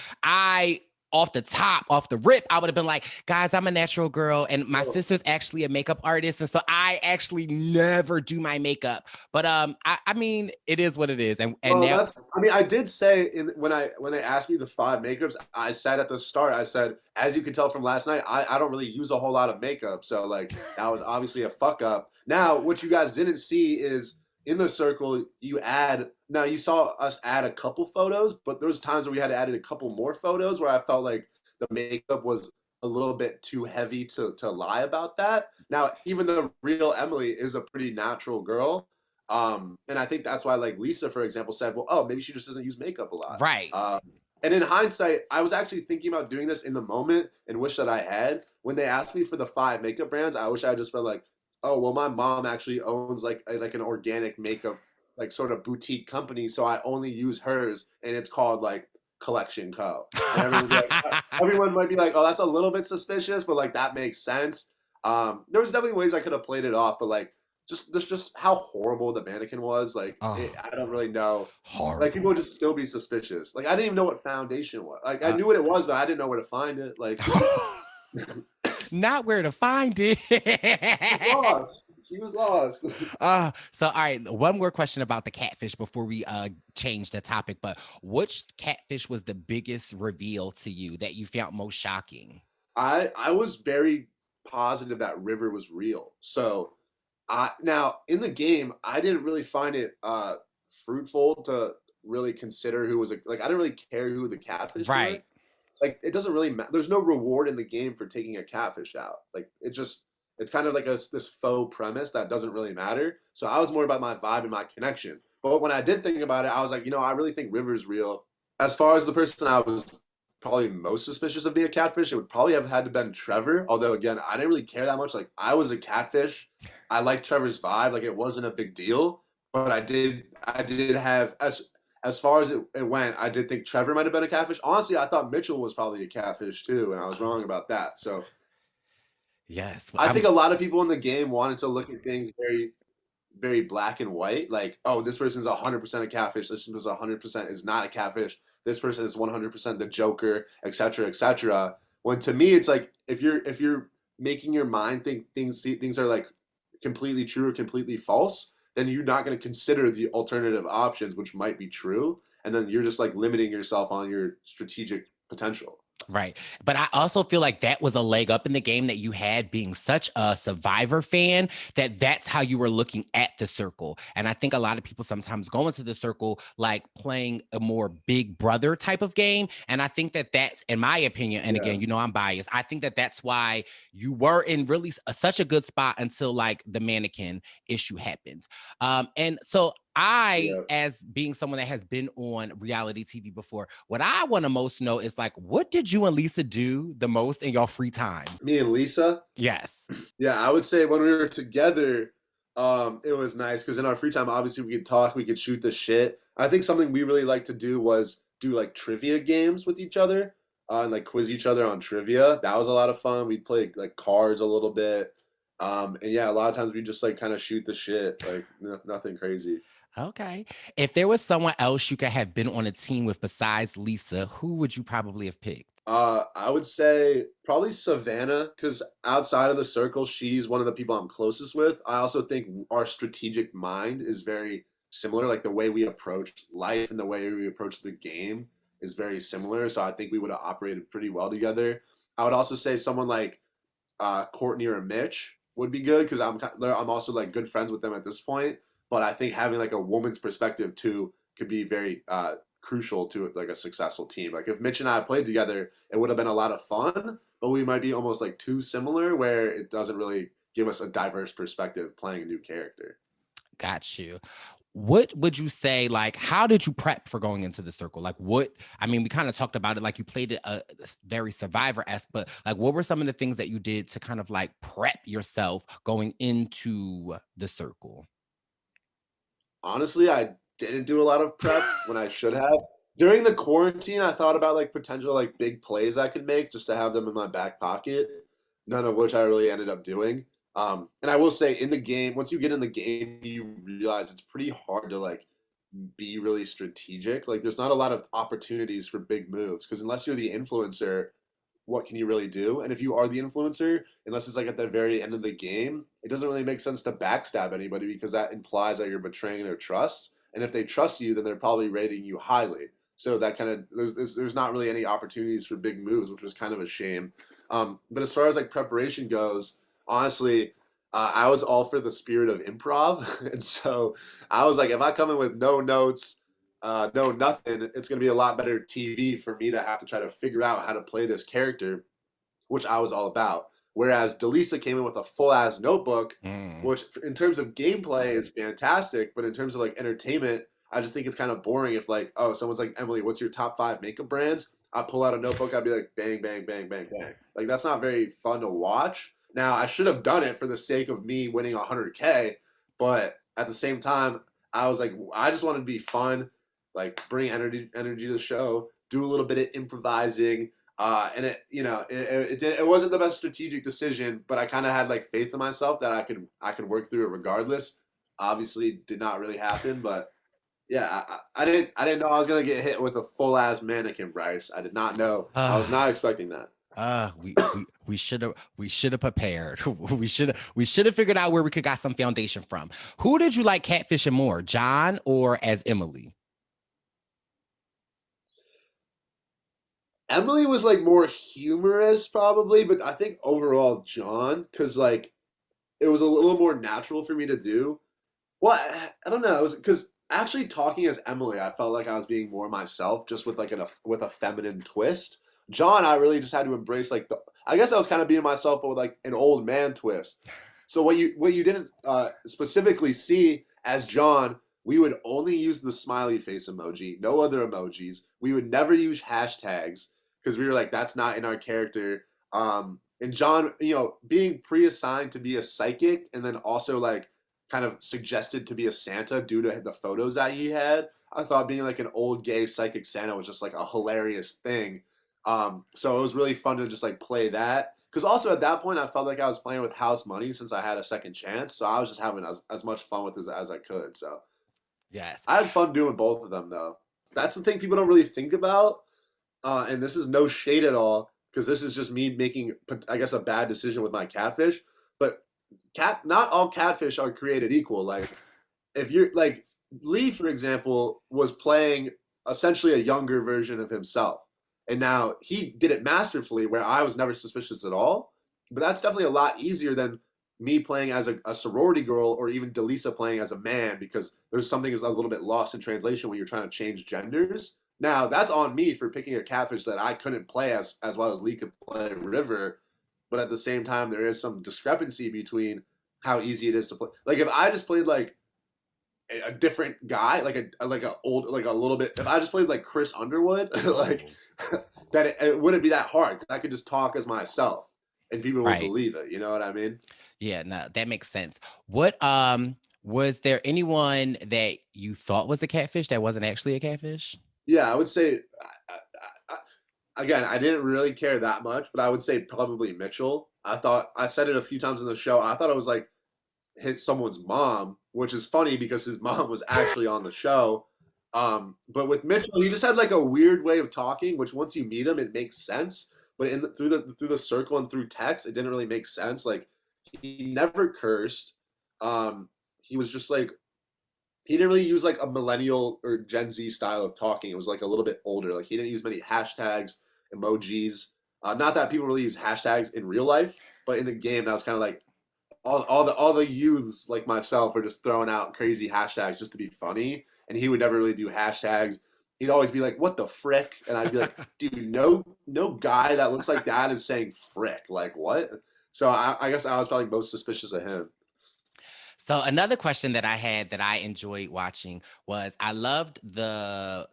off the rip, I would have been like, guys, I'm a natural girl and my sister's actually a makeup artist. And so I actually never do my makeup. But I mean, it is what it is. And now I did say when they asked me the 5 makeups, I said at the start, I said, as you can tell from last night, I don't really use a whole lot of makeup. So like that was obviously a fuck up. Now, what you guys didn't see is in the Circle, you saw us add a couple photos, but there was times where we had added a couple more photos where I felt like the makeup was a little bit too heavy to lie about that. Now, even the real Emily is a pretty natural girl. And I think that's why, like Lisa, for example, said, well, oh, maybe she just doesn't use makeup a lot. Right. And in hindsight, I was actually thinking about doing this in the moment and wish that I had. When they asked me for the 5 makeup brands, I wish I had just been like, oh, well, my mom actually owns like an organic makeup, like sort of boutique company. So I only use hers and it's called like Collection Co. And everyone might be like, oh, that's a little bit suspicious, but like that makes sense. There was definitely ways I could have played it off, but like just how horrible the mannequin was. Like, I don't really know. Horrible. Like people would just still be suspicious. Like I didn't even know what foundation was. Like I knew what it was, but I didn't know where to find it. Like not where to find it. She was lost. So all right, one more question about the catfish before we change the topic. But which catfish was the biggest reveal to you that you found most shocking? I was very positive that River was real. So now in the game, I didn't really find it fruitful to really consider who was I didn't really care who the catfish were. Like it doesn't really matter. There's no reward in the game for taking a catfish out. Like it's kind of like this faux premise that doesn't really matter. So I was more about my vibe and my connection. But when I did think about it, I was like, I really think River's real. As far as the person I was probably most suspicious of being a catfish, it would probably have had to been Trevor. Although again, I didn't really care that much. Like I was a catfish. I liked Trevor's vibe. Like it wasn't a big deal. But I did have as far as it went, I did think Trevor might have been a catfish. Honestly, I thought Mitchell was probably a catfish too, and I was wrong about that. So yes, I think a lot of people in the game wanted to look at things very, very black and white. Like, oh, this person's 100% a catfish. This person 100% is not a catfish. This person is 100% the Joker, etc., etc. When to me, it's like if you're making your mind think things are like completely true or completely false, then you're not going to consider the alternative options, which might be true. And then you're just like limiting yourself on your strategic potential. Right. But I also feel like that was a leg up in the game that you had being such a Survivor fan, that's how you were looking at the Circle. And I think a lot of people sometimes go into the Circle like playing a more Big Brother type of game. And I think that's, in my opinion, and again, I'm biased, I think that's why you were in really such a good spot until like the mannequin issue happens. And so as being someone that has been on reality TV before, what I want to most know is like, what did you and Lisa do the most in your free time? Me and Lisa? Yes. Yeah, I would say when we were together, it was nice because in our free time, obviously we could talk, we could shoot the shit. I think something we really liked to do was do like trivia games with each other. and like quiz each other on trivia. That was a lot of fun. We'd play like cards a little bit. And yeah, a lot of times we just like kind of shoot the shit, like nothing crazy. Okay. If there was someone else you could have been on a team with besides Lisa, who would you probably have picked? I would say probably Savannah, because outside of the circle, she's one of the people I'm closest with. I also think our strategic mind is very similar. Like the way we approach life and the way we approach the game is very similar. So I think we would have operated pretty well together. I would also say someone like Courtney or Mitch would be good because I'm also like good friends with them at this point. But I think having like a woman's perspective too could be very crucial to like a successful team. Like if Mitch and I played together, it would have been a lot of fun, but we might be almost like too similar where it doesn't really give us a diverse perspective playing a new character. Got you. What would you say, like, how did you prep for going into the circle? Like I mean, we kind of talked about it, like you played it very Survivor-esque, but like, what were some of the things that you did to kind of like prep yourself going into the circle? Honestly, I didn't do a lot of prep when I should have. During the quarantine, I thought about like potential like big plays I could make just to have them in my back pocket. None of which I really ended up doing. And I will say in the game, once you get in the game, you realize it's pretty hard to like be really strategic. Like there's not a lot of opportunities for big moves because unless you're the influencer, what can you really do? And if you are the influencer, unless it's like at the very end of the game, it doesn't really make sense to backstab anybody because that implies that you're betraying their trust. And if they trust you, then they're probably rating you highly. So that kind of there's not really any opportunities for big moves, which was kind of a shame. But as far as like preparation goes, honestly, I was all for the spirit of improv, and so I was like, if I come in with no notes, no nothing, it's gonna be a lot better TV for me to have to try to figure out how to play this character, which I was all about. Whereas Delisa came in with a full ass notebook, which in terms of gameplay is fantastic, but in terms of like entertainment, I just think it's kind of boring if like, oh, someone's like, Emily, what's your top 5 makeup brands? I pull out a notebook, I'd be like, bang, bang, bang, bang, bang. Like that's not very fun to watch. Now I should have done it for the sake of me winning 100K, but at the same time, I was like, I just wanted to be fun, like bring energy to the show, do a little bit of improvising, and it wasn't the best strategic decision, but I kind of had like faith in myself that I could work through it regardless. Obviously, did not really happen, but yeah, I didn't know I was gonna get hit with a full ass mannequin, Brice. I did not know. I was not expecting that. We should have prepared. we should have figured out where we could got some foundation from. Who did you like catfishing more, John or as Emily? Emily was like more humorous probably, but I think overall John, because like it was a little more natural for me to do. Well, I don't know. It was because actually talking as Emily, I felt like I was being more myself, just with like with a feminine twist. John, I really just had to embrace like I guess I was kind of being myself, but with like an old man twist. So what you didn't specifically see as John, we would only use the smiley face emoji, no other emojis. We would never use hashtags because we were like, that's not in our character. And John, being pre-assigned to be a psychic and then also like kind of suggested to be a Santa due to the photos that he had, I thought being like an old gay psychic Santa was just like a hilarious thing. So it was really fun to just like play that. Because also at that point, I felt like I was playing with house money since I had a second chance. So I was just having as much fun with this as I could. So yes, I had fun doing both of them though. That's the thing people don't really think about. And this is no shade at all, because this is just me making, I guess, a bad decision with my catfish. But not all catfish are created equal. Like if you're like Lee, for example, was playing essentially a younger version of himself. And now he did it masterfully where I was never suspicious at all. But that's definitely a lot easier than me playing as a sorority girl or even Delisa playing as a man, because there's something is a little bit lost in translation when you're trying to change genders. Now, that's on me for picking a catfish that I couldn't play as well as Lee could play River. But at the same time, there is some discrepancy between how easy it is to play. Like if I just played like a different guy, like a little bit. If I just played like Chris Underwood, like that, it wouldn't be that hard. I could just talk as myself, and people would believe it. You know what I mean? Yeah, no, that makes sense. What was there anyone that you thought was a catfish that wasn't actually a catfish? Yeah, I would say again, I didn't really care that much, but I would say probably Mitchell. I said it a few times in the show. I thought it was like hit someone's mom, which is funny because his mom was actually on the show. But with Mitchell, he just had like a weird way of talking, which once you meet him, it makes sense. But through the circle and through text, it didn't really make sense. Like he never cursed. He was just like he didn't really use like a millennial or Gen Z style of talking. It was like a little bit older. Like he didn't use many hashtags, emojis. Not that people really use hashtags in real life, but in the game, that was kind of like all the youths like myself are just throwing out crazy hashtags just to be funny, and he would never really do hashtags. He'd always be like, "What the frick?" And I'd be like, "Dude, no guy that looks like that is saying frick. Like what?" So I guess I was probably most suspicious of him. So another question that I had that I enjoyed watching was I loved the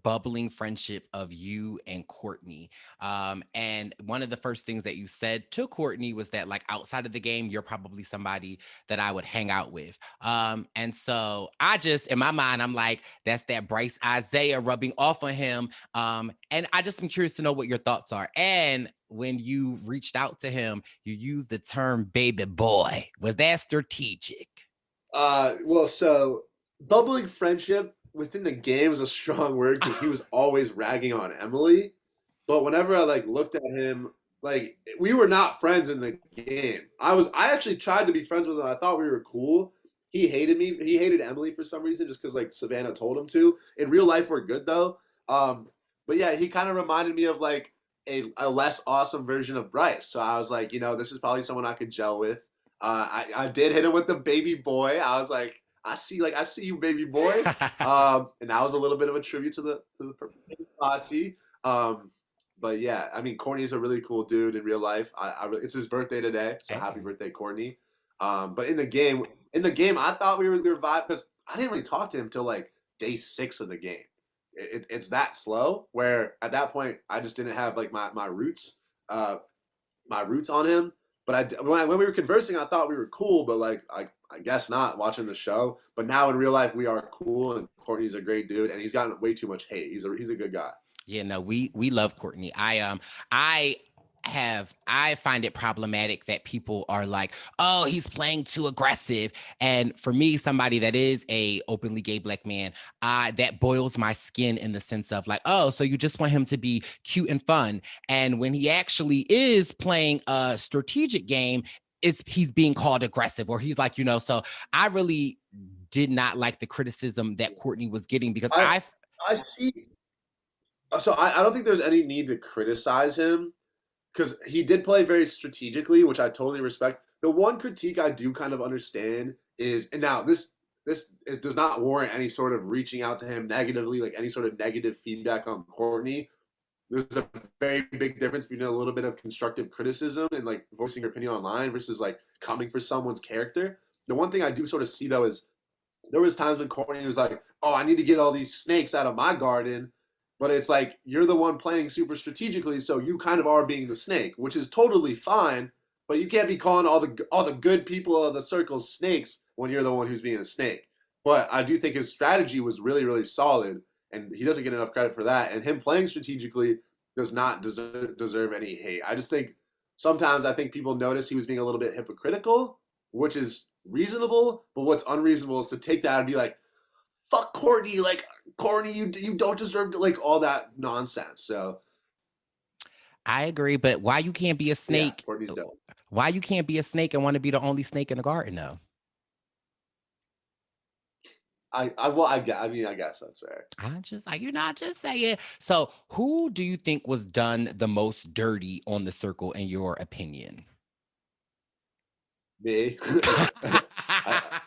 bubbling friendship of you and Courtney. And one of the first things that you said to Courtney was that like outside of the game, you're probably somebody that I would hang out with. And so I just in my mind, I'm like, that's that Brice Isaiah rubbing off on him. And I just am curious to know what your thoughts are. And when you reached out to him, you used the term baby boy. Was that strategic? Well, so bubbling friendship within the game is a strong word because he was always ragging on Emily. But whenever I like looked at him, like we were not friends in the game. I actually tried to be friends with him. I thought we were cool. He hated me. He hated Emily for some reason, just because like Savannah told him to. In real life, we're good though. But yeah, he kind of reminded me of like a less awesome version of Brice. So I was like, this is probably someone I could gel with. I did hit him with the baby boy. I was like, I see you, baby boy. And that was a little bit of a tribute to the Purple Posse. But yeah, I mean, Courtney's a really cool dude in real life. It's his birthday today, so happy birthday, Courtney. But in the game, I thought we were vibing because I didn't really talk to him till like day 6 of the game. It's that slow where at that point I just didn't have like my roots on him. But when we were conversing, I thought we were cool, but like I guess not watching the show. But now in real life, we are cool, and Courtney's a great dude, and he's gotten way too much hate. He's a good guy. Yeah, no, we love Courtney. I find it problematic that people are like, oh, he's playing too aggressive. And for me, somebody that is a openly gay Black man, that boils my skin in the sense of like, oh, so you just want him to be cute and fun. And when he actually is playing a strategic game, he's being called aggressive, or he's like, so I really did not like the criticism that Courtney was getting because I see. So I don't think there's any need to criticize him because he did play very strategically, which I totally respect. The one critique I do kind of understand is, and now this does not warrant any sort of reaching out to him negatively, like any sort of negative feedback on Courtney. There's a very big difference between a little bit of constructive criticism and like voicing your opinion online versus like coming for someone's character. The one thing I do sort of see though is there was times when Courtney was like, oh, I need to get all these snakes out of my garden. But it's like, you're the one playing super strategically, so you kind of are being the snake, which is totally fine, but you can't be calling all the good people of the circle snakes when you're the one who's being a snake. But I do think his strategy was really, really solid, and he doesn't get enough credit for that. And him playing strategically does not deserve any hate. I just think sometimes I think people notice he was being a little bit hypocritical, which is reasonable, but what's unreasonable is to take that and be like, fuck Courtney, like Courtney, you don't deserve to, like all that nonsense. So I agree, but why you can't be a snake? Yeah, why you can't be a snake and want to be the only snake in the garden though? I guess that's fair. You're not just saying. So who do you think was done the most dirty on the circle in your opinion? Me.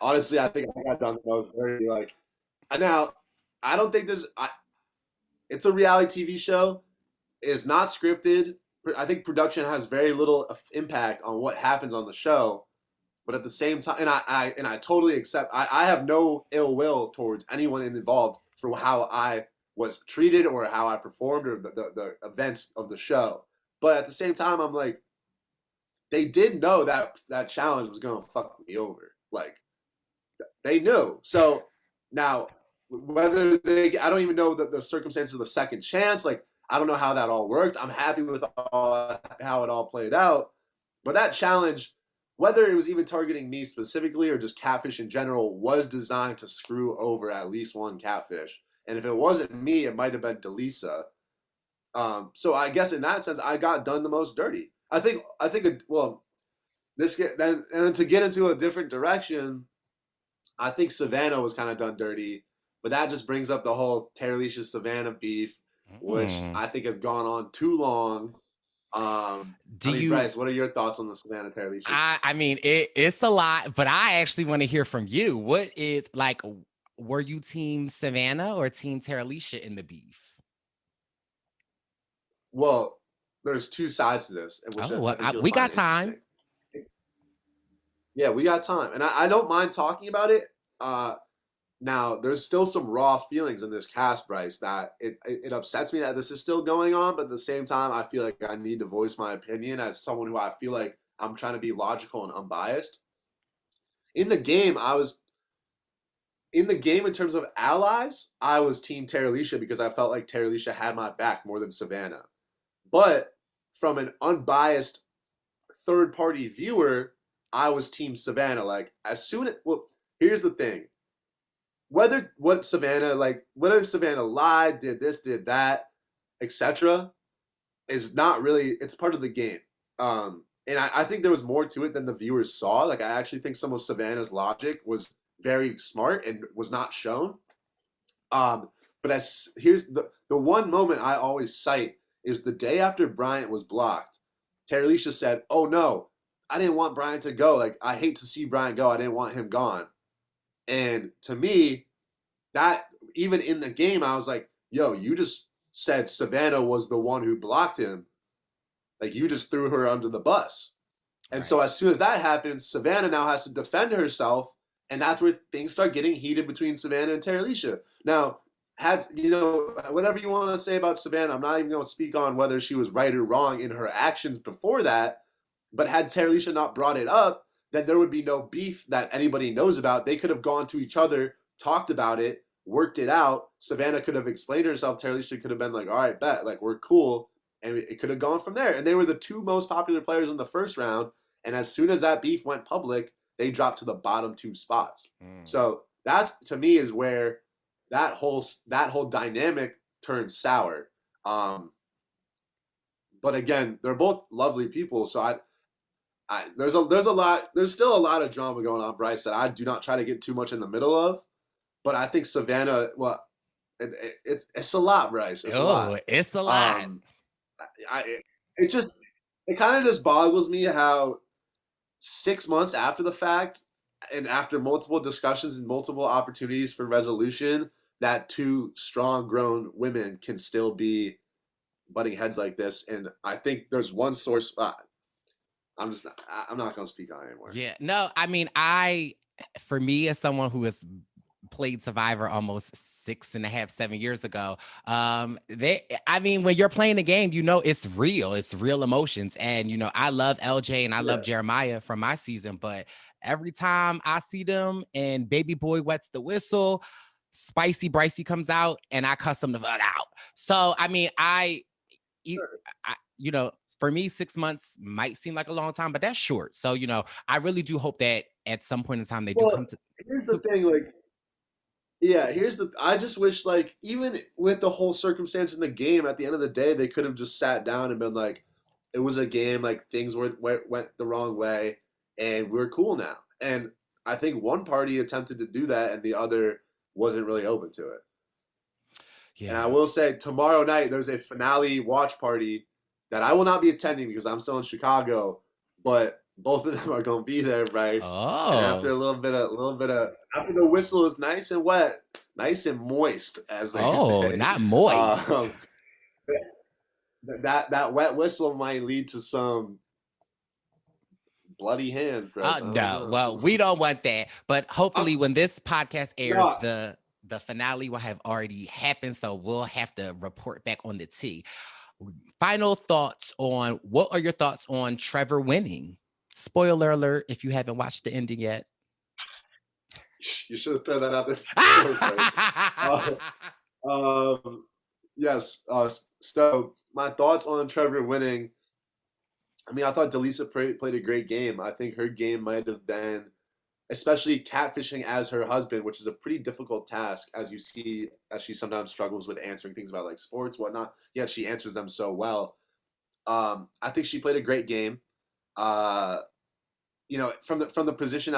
Honestly, I think I got done the most dirty. Like, now, I don't think it's a reality TV show. It's not scripted. I think production has very little impact on what happens on the show. But at the same time, and I totally accept. I have no ill will towards anyone involved for how I was treated or how I performed or the events of the show. But at the same time, I'm like, they did know that challenge was gonna fuck me over. Like, they knew. So now, whether I don't even know the circumstances of the second chance. Like, I don't know how that all worked. I'm happy with how it all played out. But that challenge, whether it was even targeting me specifically or just catfish in general, was designed to screw over at least one catfish. And if it wasn't me, it might have been Delisa. So I guess in that sense, I got done the most dirty. I think, well, then to get into a different direction, I think Savannah was kind of done dirty, but that just brings up the whole Terralisha Savannah beef, which I think has gone on too long. Bryce, what are your thoughts on the Savannah Terralisha? I mean, it's a lot, but I actually want to hear from you. What is like? Were you team Savannah or team Terralisha in the beef? Well, there's two sides to this. We got time. Yeah, we got time. And I don't mind talking about it. Now, there's still some raw feelings in this cast, Bryce, that it upsets me that this is still going on. But at the same time, I feel like I need to voice my opinion as someone who I feel like I'm trying to be logical and unbiased. In the game, in terms of allies, I was team Terralisha because I felt like Terralisha had my back more than Savannah. But from an unbiased third-party viewer, I was team Savannah. Like, here's the thing. Whether Savannah lied, did this, did that, etc., is not really, it's part of the game. And I think there was more to it than the viewers saw. Like, I actually think some of Savannah's logic was very smart and was not shown. But here's the one moment I always cite is the day after Bryant was blocked. Terralisha said, "Oh no, I didn't want Bryant to go. Like, I hate to see Bryant go. I didn't want him gone." And to me, that even in the game, I was like, "Yo, you just said Savannah was the one who blocked him. Like, you just threw her under the bus." And so as soon as that happens, Savannah now has to defend herself. And that's where things start getting heated between Savannah and Terralisha. Now, whatever you want to say about Savannah, I'm not even going to speak on whether she was right or wrong in her actions before that. But had Terralisha not brought it up, then there would be no beef that anybody knows about. They could have gone to each other, talked about it, worked it out. Savannah could have explained herself. Terralisha could have been like, "All right, bet. Like, we're cool." And it could have gone from there. And they were the two most popular players in the first round. And as soon as that beef went public, they dropped to the bottom two spots. So that's, to me, is where that whole dynamic turns sour. But again, they're both lovely people. So there's still a lot of drama going on, Bryce, that I do not try to get too much in the middle of. But I think Savannah, well, it's a lot, Bryce. It's a lot. It's a lot. It kind of just boggles me how 6 months after the fact and after multiple discussions and multiple opportunities for resolution, that two strong grown women can still be butting heads like this. And I think there's one source. I'm not going to speak on it anymore. Yeah, no, I mean, for me, as someone who has played Survivor almost 6.5, 7 years ago, when you're playing the game, it's real emotions. And I love LJ and I love Jeremiah from my season, but every time I see them and baby boy wets the whistle, spicy Bricey comes out and I cuss them the fuck out. So I mean, for me, 6 months might seem like a long time, but that's short. So I really do hope that at some point in time they do come to. Here's the thing, like. Yeah, I just wish, like, even with the whole circumstance in the game, at the end of the day, they could have just sat down and been like, it was a game, like, things went the wrong way, and we're cool now. And I think one party attempted to do that, and the other wasn't really open to it. Yeah. And I will say, tomorrow night, there's a finale watch party that I will not be attending because I'm still in Chicago, but both of them are going to be there, Bryce. Oh. And after a little bit of, after the whistle is nice and wet, nice and moist, as they say. Oh, not moist. That wet whistle might lead to some bloody hands, Bryce. No, well, we don't want that. But hopefully when this podcast airs, the finale will have already happened, so we'll have to report back on the tea. Final thoughts what are your thoughts on Trevor winning? Spoiler alert, if you haven't watched the ending yet. You should have thrown that out there. Yes. So my thoughts on Trevor winning. I mean, I thought Delisa played a great game. I think her game might have been, especially catfishing as her husband, which is a pretty difficult task, as you see, as she sometimes struggles with answering things about like sports, whatnot. Yet she answers them so well. I think she played a great game. You know, from the position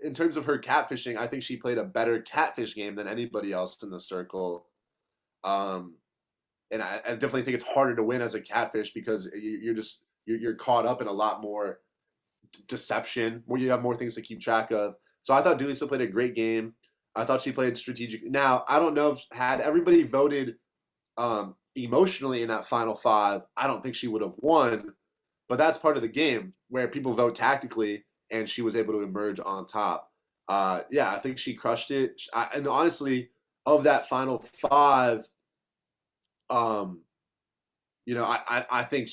in terms of her catfishing, I think she played a better catfish game than anybody else in the circle. And I definitely think it's harder to win as a catfish because you're caught up in a lot more deception, where you have more things to keep track of. So I thought Delisa played a great game. I thought she played strategic. Now, I don't know if had everybody voted emotionally in that final five, I don't think she would have won. But that's part of the game where people vote tactically, and she was able to emerge on top. Yeah, I think she crushed it. And honestly, of that final five, you know, I think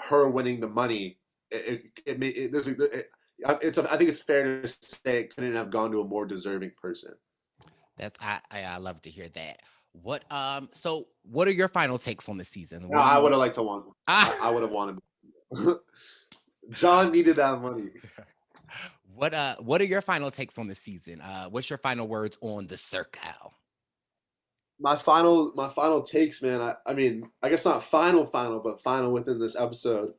her winning the money, I think it's fair to say it couldn't have gone to a more deserving person. I love to hear that. So what are your final takes on the season? No, I would have liked to won. I would have wanted. John needed that money. What are your final takes on the season? What's your final words on the circle? My final takes, man. I mean, I guess not final, but final within this episode.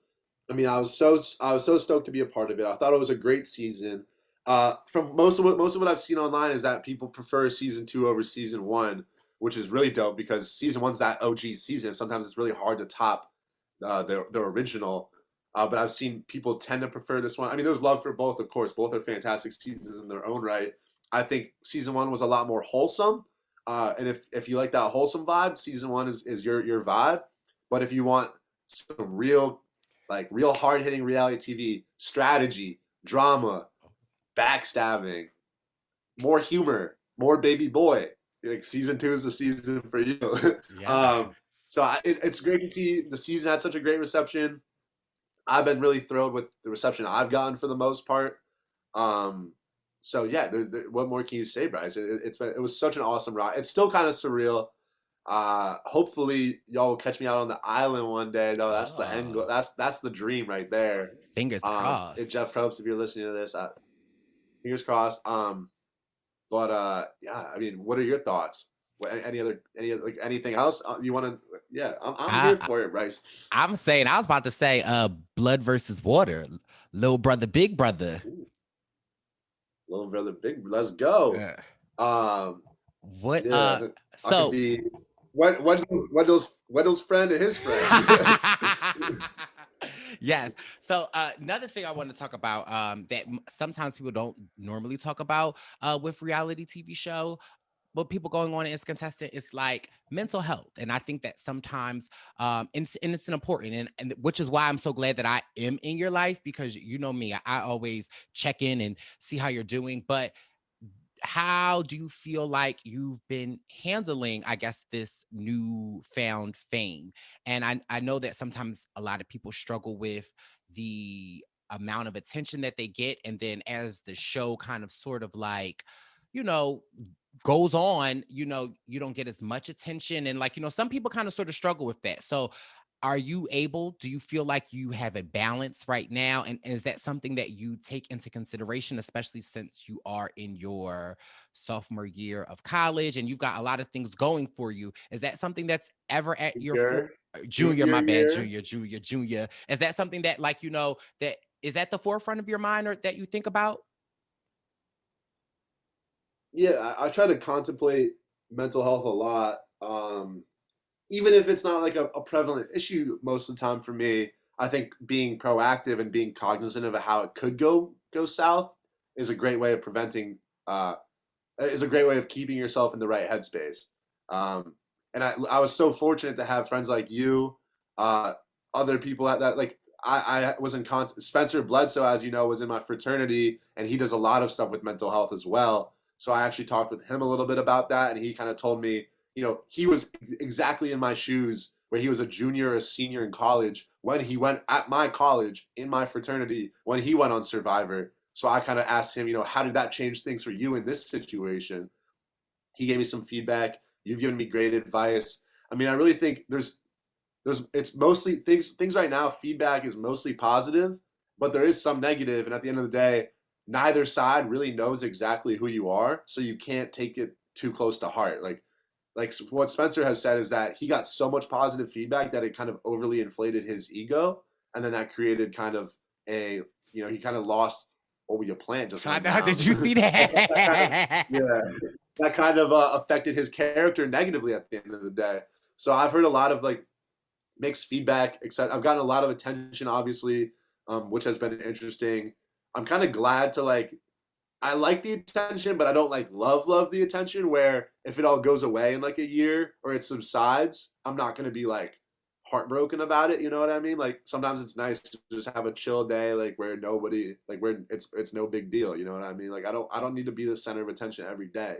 I mean, I was so stoked to be a part of it. I thought it was a great season. From most of what I've seen online is that people prefer season 2 over season 1, which is really dope because season 1's that OG season. Sometimes it's really hard to top the original. But I've seen people tend to prefer this one. I mean, there's love for both, of course. Both are fantastic seasons in their own right. I think season 1 was a lot more wholesome. And if you like that wholesome vibe, season 1 is your vibe. But if you want some real hard-hitting reality TV, strategy, drama, backstabbing, more humor, more baby boy, like season 2 is the season for you. Yeah. It's great to see the season had such a great reception. I've been really thrilled with the reception I've gotten for the most part. So yeah, what more can you say, Brice? It was such an awesome ride. It's still kind of surreal. Hopefully y'all will catch me out on the island one day, though. That's the end goal. That's the dream right there. Fingers crossed. If Jeff Probst, if you're listening to this, fingers crossed. Yeah, I mean, what are your thoughts? Anything else you want to? Yeah, I'm here for it, Brice. I'm saying I was about to say, blood versus water, little brother, big brother. Ooh. Little brother, big. Let's go. What? Yeah, so Wendell's friend and his friend. Yes. So another thing I want to talk about that sometimes people don't normally talk about with reality TV show, but people going on as contestant is like mental health. And I think that sometimes it's an important, and which is why I'm so glad that I am in your life, because you know me, I always check in and see how you're doing. But how do you feel like you've been handling, I guess, this newfound fame? And I know that sometimes a lot of people struggle with the amount of attention that they get. And then as the show kind of sort of like, you know, goes on, you know, you don't get as much attention. And like, you know, some people kind of sort of struggle with that. So do you feel like you have a balance right now? And is that something that you take into consideration, especially since you are in your sophomore year of college and you've got a lot of things going for you? Is that something that's ever at your junior, my bad, junior. Is that something that, like, you know, that is at the forefront of your mind or that you think about? Yeah, I try to contemplate mental health a lot. Even if it's not like a prevalent issue most of the time for me, I think being proactive and being cognizant of how it could go south is a great way of preventing, is a great way of keeping yourself in the right headspace. And I was so fortunate to have friends like you, other people that like, I was in contact. Spencer Bledsoe, as you know, was in my fraternity, and he does a lot of stuff with mental health as well. So I actually talked with him a little bit about that, and he kind of told me, you know, he was exactly in my shoes where he was a junior or a senior in college when he went at my college in my fraternity when he went on Survivor. So I kind of asked him, you know, how did that change things for you in this situation? He gave me some feedback. You've given me great advice. I mean, I really think there's it's mostly things right now. Feedback is mostly positive, but there is some negative, and at the end of the day, neither side really knows exactly who you are, so you can't take it too close to heart. Like what Spencer has said is that he got so much positive feedback that it kind of overly inflated his ego, and then that created kind of a, he kind of lost. Oh, your plant just went down. Did you see that? Yeah, that kind of affected his character negatively at the end of the day. So I've heard a lot of like mixed feedback, except I've gotten a lot of attention, obviously, which has been interesting. I'm kind of glad to I like the attention, but I don't love the attention, where if it all goes away in like a year or it subsides, I'm not going to be like heartbroken about it. You know what I mean? Like sometimes it's nice to just have a chill day, like where nobody, like where it's no big deal. You know what I mean? Like I don't need to be the center of attention every day.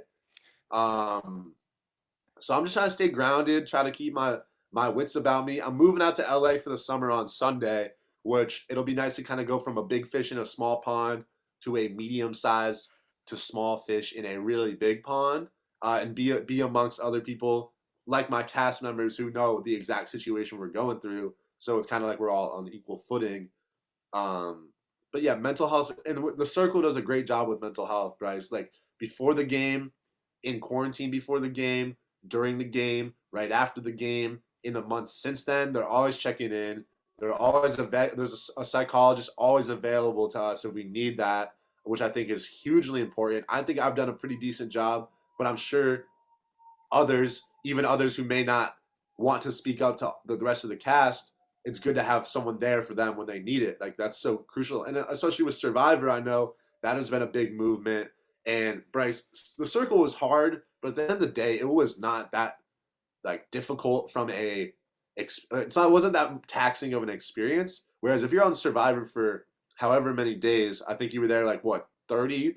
So I'm just trying to stay grounded, try to keep my wits about me. I'm moving out to LA for the summer on Sunday, which it'll be nice to kind of go from a big fish in a small pond to a medium-sized to small fish in a really big pond, and be amongst other people like my cast members who know the exact situation we're going through. So it's kind of like we're all on equal footing. But yeah, mental health, and the circle does a great job with mental health, Brice. Like before the game, in quarantine before the game, during the game, right after the game, in the months since then, they're always checking in. They're always there's a psychologist always available to us if we need that, which I think is hugely important. I think I've done a pretty decent job, but I'm sure others, even others who may not want to speak up to the rest of the cast, it's good to have someone there for them when they need it. Like that's so crucial. And especially with Survivor, I know that has been a big movement. And Brice, the circle was hard, but at the end of the day, it was not that difficult from it wasn't that taxing of an experience. Whereas if you're on Survivor for however many days, I think you were there 30,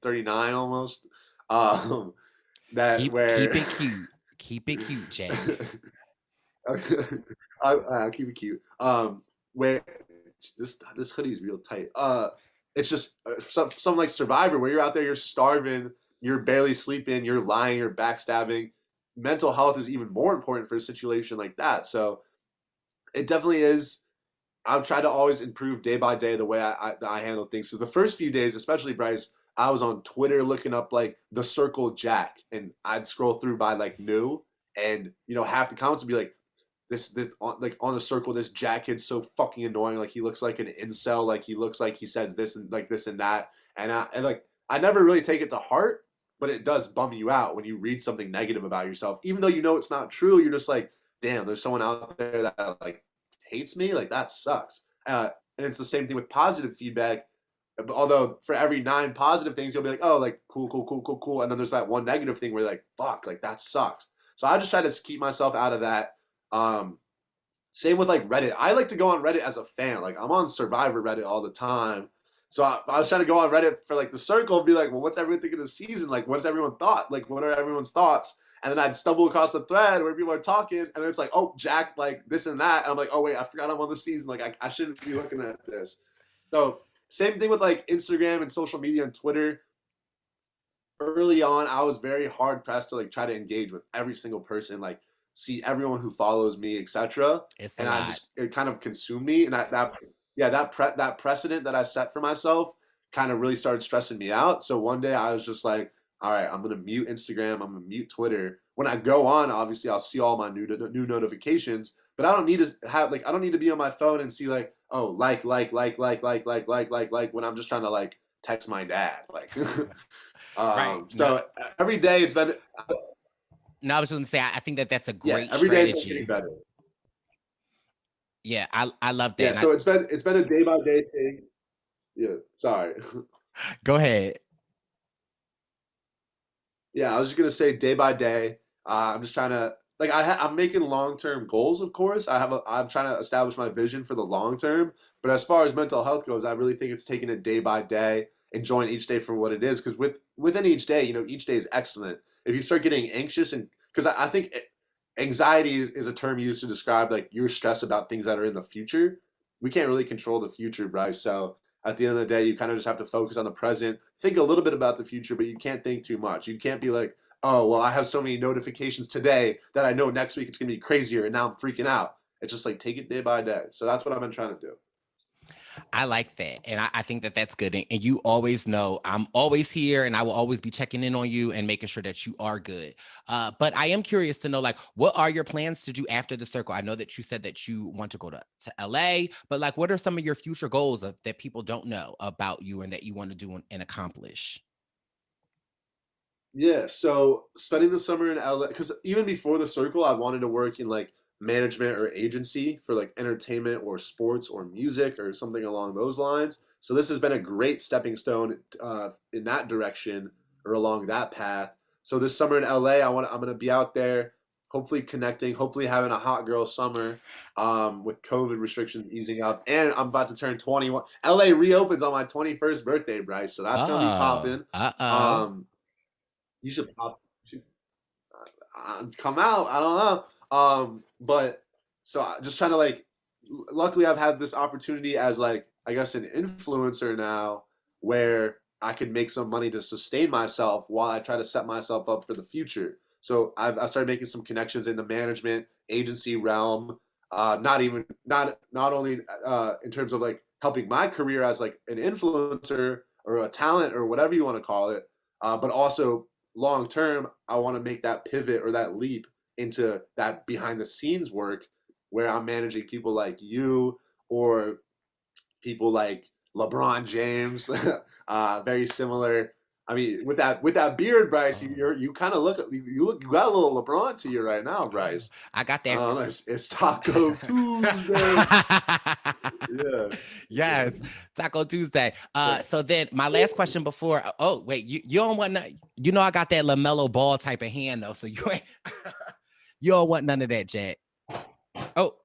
39 almost. Keep it cute. Keep it cute, Jack. I'll keep it cute. Where this hoodie is real tight. It's just something like Survivor where you're out there, you're starving, you're barely sleeping, you're lying, you're backstabbing. Mental health is even more important for a situation like that. So it definitely is. I've tried to always improve day by day the way I handle things. Because the first few days, especially Brice, I was on Twitter looking up the Circle Jack, and I'd scroll through by new, and half the comments would be like, this on the circle, this Jack kid's so fucking annoying. Like he looks like an incel. Like he looks like he says this and this and that. And I never really take it to heart, but it does bum you out when you read something negative about yourself, even though it's not true. You're just like, damn, there's someone out there that hates me. Like that sucks. And it's the same thing with positive feedback. Although for every 9 positive things, you'll be like, oh, cool. And then there's that one negative thing where you're like, fuck, that sucks. So I just try to keep myself out of that. Same with Reddit. I like to go on Reddit as a fan. I'm on Survivor Reddit all the time. So I was trying to go on Reddit for the circle and be like, well, what's everyone thinking of the season? What's everyone thought? What are everyone's thoughts? And then I'd stumble across a thread where people are talking, and it's like, oh, Jack, this and that. And I'm like, oh, wait, I forgot I'm on the season. I shouldn't be looking at this. So same thing with Instagram and social media and Twitter. Early on, I was very hard pressed to try to engage with every single person, see everyone who follows me, etc. And it kind of consumed me. And that precedent that I set for myself kind of really started stressing me out. So one day I was just like, all right, I'm going to mute Instagram. I'm going to mute Twitter. When I go on, obviously I'll see all my new notifications, but I don't need to have I don't need to be on my phone and see oh, like when I'm just trying to text my dad. Right. So every day it's been. No, I was just going to say, I think that's a great every day strategy. it's getting better. Yeah, I love that. Yeah, so it's been a day by day thing. Yeah, sorry. Go ahead. Yeah, I was just gonna say day by day. I'm just trying to I'm making long-term goals. Of course, I'm trying to establish my vision for the long term. But as far as mental health goes, I really think it's taking it day by day, enjoying each day for what it is. Because within each day, each day is excellent. If you start getting anxious, and because I think anxiety is a term used to describe your stress about things that are in the future. We can't really control the future, Brice. So at the end of the day, you kind of just have to focus on the present, think a little bit about the future, but you can't think too much. You can't be like, oh, well, I have so many notifications today that I know next week it's going to be crazier, and now I'm freaking out. It's just like take it day by day. So that's what I've been trying to do. I like that. And I think that that's good. And you always know I'm always here and I will always be checking in on you and making sure that you are good. But I am curious to know, like, what are your plans to do after the circle? I know that you said that you want to go to LA, but like, what are some of your future goals that people don't know about you and that you want to do and accomplish? Yeah, so spending the summer in LA, because even before the circle, I wanted to work in like management or agency for like entertainment or sports or music or something along those lines. So this has been a great stepping stone in that direction or along that path. So this summer in LA, I'm gonna be out there, hopefully connecting, hopefully having a hot girl summer, with COVID restrictions easing up, and I'm about to turn 21. LA reopens on my 21st birthday, Bryce, so that's gonna be popping. Um, you should pop. You should, come out. I don't know. But so just trying to like. Luckily, I've had this opportunity as like I guess an influencer now, where I can make some money to sustain myself while I try to set myself up for the future. So I started making some connections in the management agency realm. Not only in terms of like helping my career as like an influencer or a talent or whatever you want to call it, but also long term, I want to make that pivot or that leap into that behind the scenes work where I'm managing people like you or people like LeBron James. Very similar. I mean, with that beard, Bryce, you kind of you got a little LeBron to you right now, Bryce. I got that. It's Taco Tuesday. Yeah. Yes, Taco Tuesday. So then my last question before. Oh wait, you don't want you know I got that LaMelo Ball type of hand though, so you ain't you don't want none of that, Jack. Oh.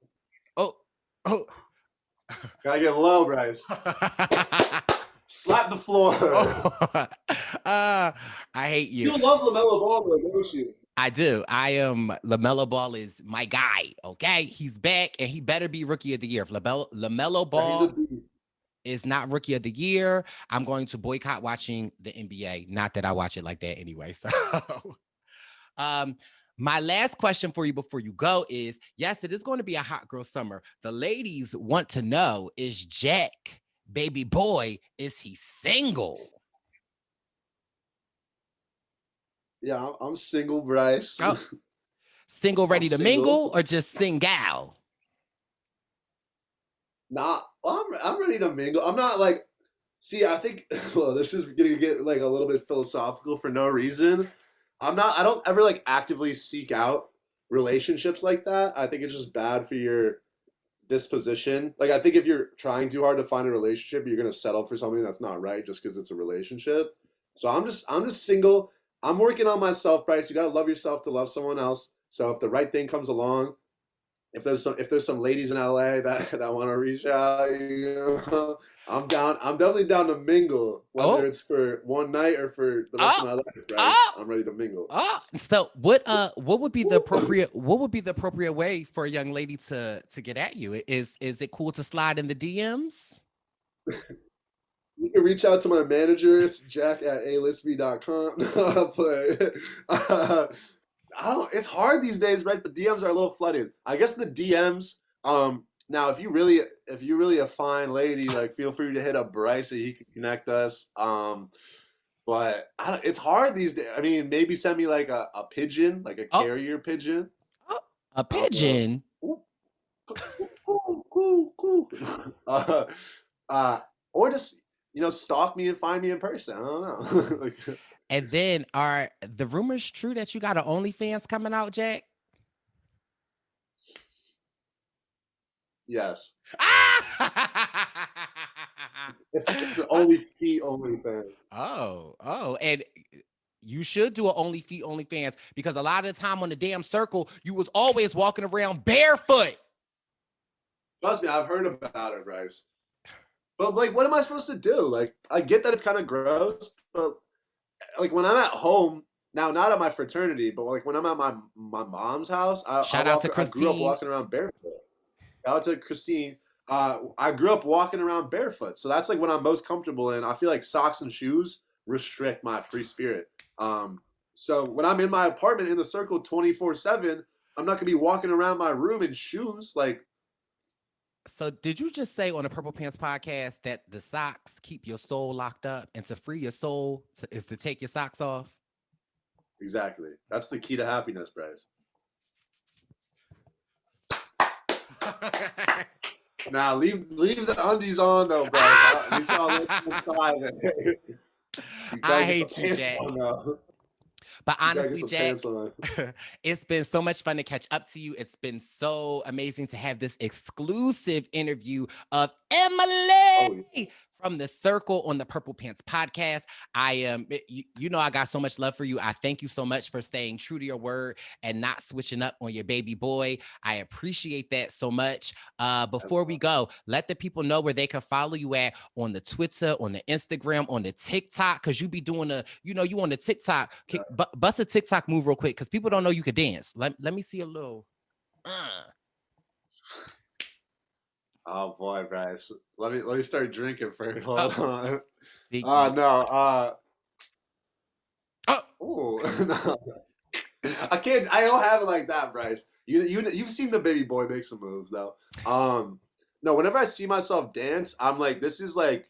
Gotta get low, Bryce. Slap the floor. I hate you. You love LaMelo Ball, though, don't you? I do. LaMelo Ball is my guy. Okay, he's back, and he better be Rookie of the Year. If LaMelo Ball is not Rookie of the Year, I'm going to boycott watching the NBA. Not that I watch it like that anyway. So, my last question for you before you go is: yes, it is going to be a hot girl summer. The ladies want to know: is Jack, baby boy, is he single? Yeah, I'm single, Bryce. Oh. Single, ready to mingle, or just single? Nah, I'm ready to mingle. I'm not like, see, I think, well, this is gonna get like a little bit philosophical for no reason. I don't ever like actively seek out relationships like that. I think it's just bad for your disposition. Like, I think if you're trying too hard to find a relationship, you're gonna settle for something that's not right just because it's a relationship. So I'm just single. I'm working on myself, Bryce. You gotta love yourself to love someone else. So if the right thing comes along, if there's some ladies in LA that want to reach out, you know, I'm down. I'm definitely down to mingle, whether it's for one night or for the rest of my life. Bryce. I'm ready to mingle. So what would be the appropriate way for a young lady to get at you? Is it cool to slide in the DMs? You can reach out to my manager. It's jack@alistme.com. It's hard these days, right? The DMs are a little flooded. I guess the DMs, now if you're really a fine lady, like feel free to hit up Brice so he can connect us. But it's hard these days. I mean, maybe send me like a pigeon, like a carrier pigeon. A pigeon? Cool. Or just, stalk me and find me in person. I don't know. And then are the rumors true that you got an OnlyFans coming out, Jack? Yes. It's an OnlyFans. Oh, and you should do an OnlyFans because a lot of the time on the damn circle, you was always walking around barefoot. Trust me, I've heard about it, Bryce. But like, what am I supposed to do? Like, I get that it's kind of gross, but like when I'm at home now, not at my fraternity, but like when I'm at my mom's house, Shout out to Christine. I grew up walking around barefoot. Shout out to Christine. I grew up walking around barefoot, so that's like what I'm most comfortable in. I feel like socks and shoes restrict my free spirit. So when I'm in my apartment in the circle 24/7, I'm not gonna be walking around my room in shoes. Like, So did you just say on the Purple Pants podcast that the socks keep your soul locked up, and to free your soul is to take your socks off? exactly. That's the key to happiness, Brice. Now leave the undies on though, Brice. We saw I hate you, Jack. But honestly, Jack, it's been so much fun to catch up to you. It's been so amazing to have this exclusive interview of Emily from the Circle on the Purple Pants podcast. I am, you know, I got so much love for you. I thank you so much for staying true to your word and not switching up on your baby boy. I appreciate that so much. Before we go, let the people know where they can follow you at on the Twitter, on the Instagram, on the TikTok, because you be doing you on the TikTok. Bust a TikTok move real quick, because people don't know you could dance. Let me see a little. Oh boy, Brice. Let me start drinking first. Hold on. No. No. I can't. I don't have it like that, Brice. You've seen the baby boy make some moves though. No. Whenever I see myself dance, I'm like, this is like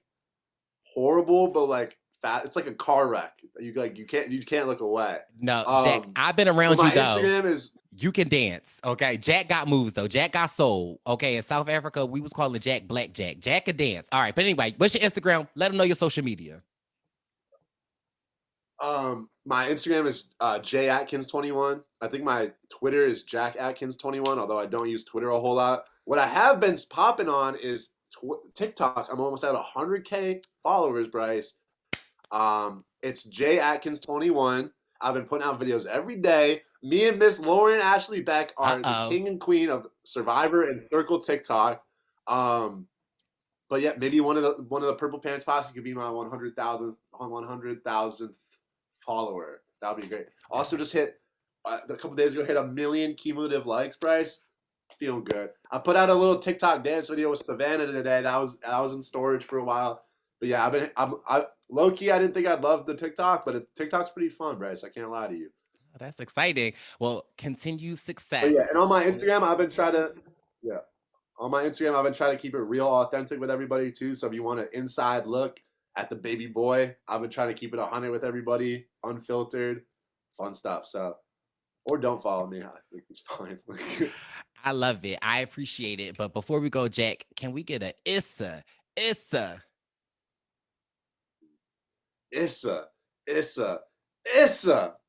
horrible, but like fat. It's like a car wreck. You can't look away. No, Jack. I've been around you though. My Instagram is. You can dance, okay? Jack got moves, though. Jack got soul, okay? In South Africa, we was calling Jack Black Jack. Jack can dance. All right, but anyway, what's your Instagram? Let them know your social media. My Instagram is jatkins21. I think my Twitter is jackatkins21, although I don't use Twitter a whole lot. What I have been popping on is TikTok. I'm almost at 100K followers, Brice. It's jatkins21. I've been putting out videos every day. Me and Miss Lauren Ashley Beck are the king and queen of Survivor and Circle TikTok. But yeah, maybe one of the Purple Pants posse could be my 100,000th follower. That would be great. Also, just hit a couple days ago, hit 1 million cumulative likes, Brice. Feeling good. I put out a little TikTok dance video with Savannah today. That was in storage for a while. But yeah, I low key, I didn't think I'd love the TikTok, but TikTok's pretty fun, Brice. I can't lie to you. Oh, that's exciting. Well, continue success. But yeah, and on my Instagram, I've been trying to keep it real authentic with everybody too. So if you want an inside look at the baby boy, I've been trying to keep it 100 with everybody, unfiltered, fun stuff. So, or don't follow me. It's fine. I love it. I appreciate it. But before we go, Jack, can we get a Issa?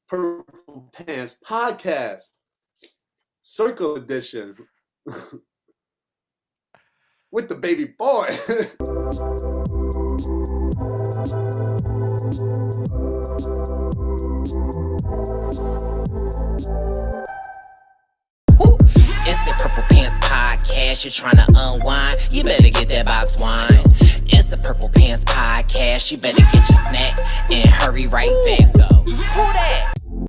Purple Pants Podcast, Circle Edition, with the baby boy. It's the Purple Pants Podcast. You're trying to unwind, you better get that box wine. It's the Purple Pants Podcast. You better get your snack and hurry right back, though. Who that?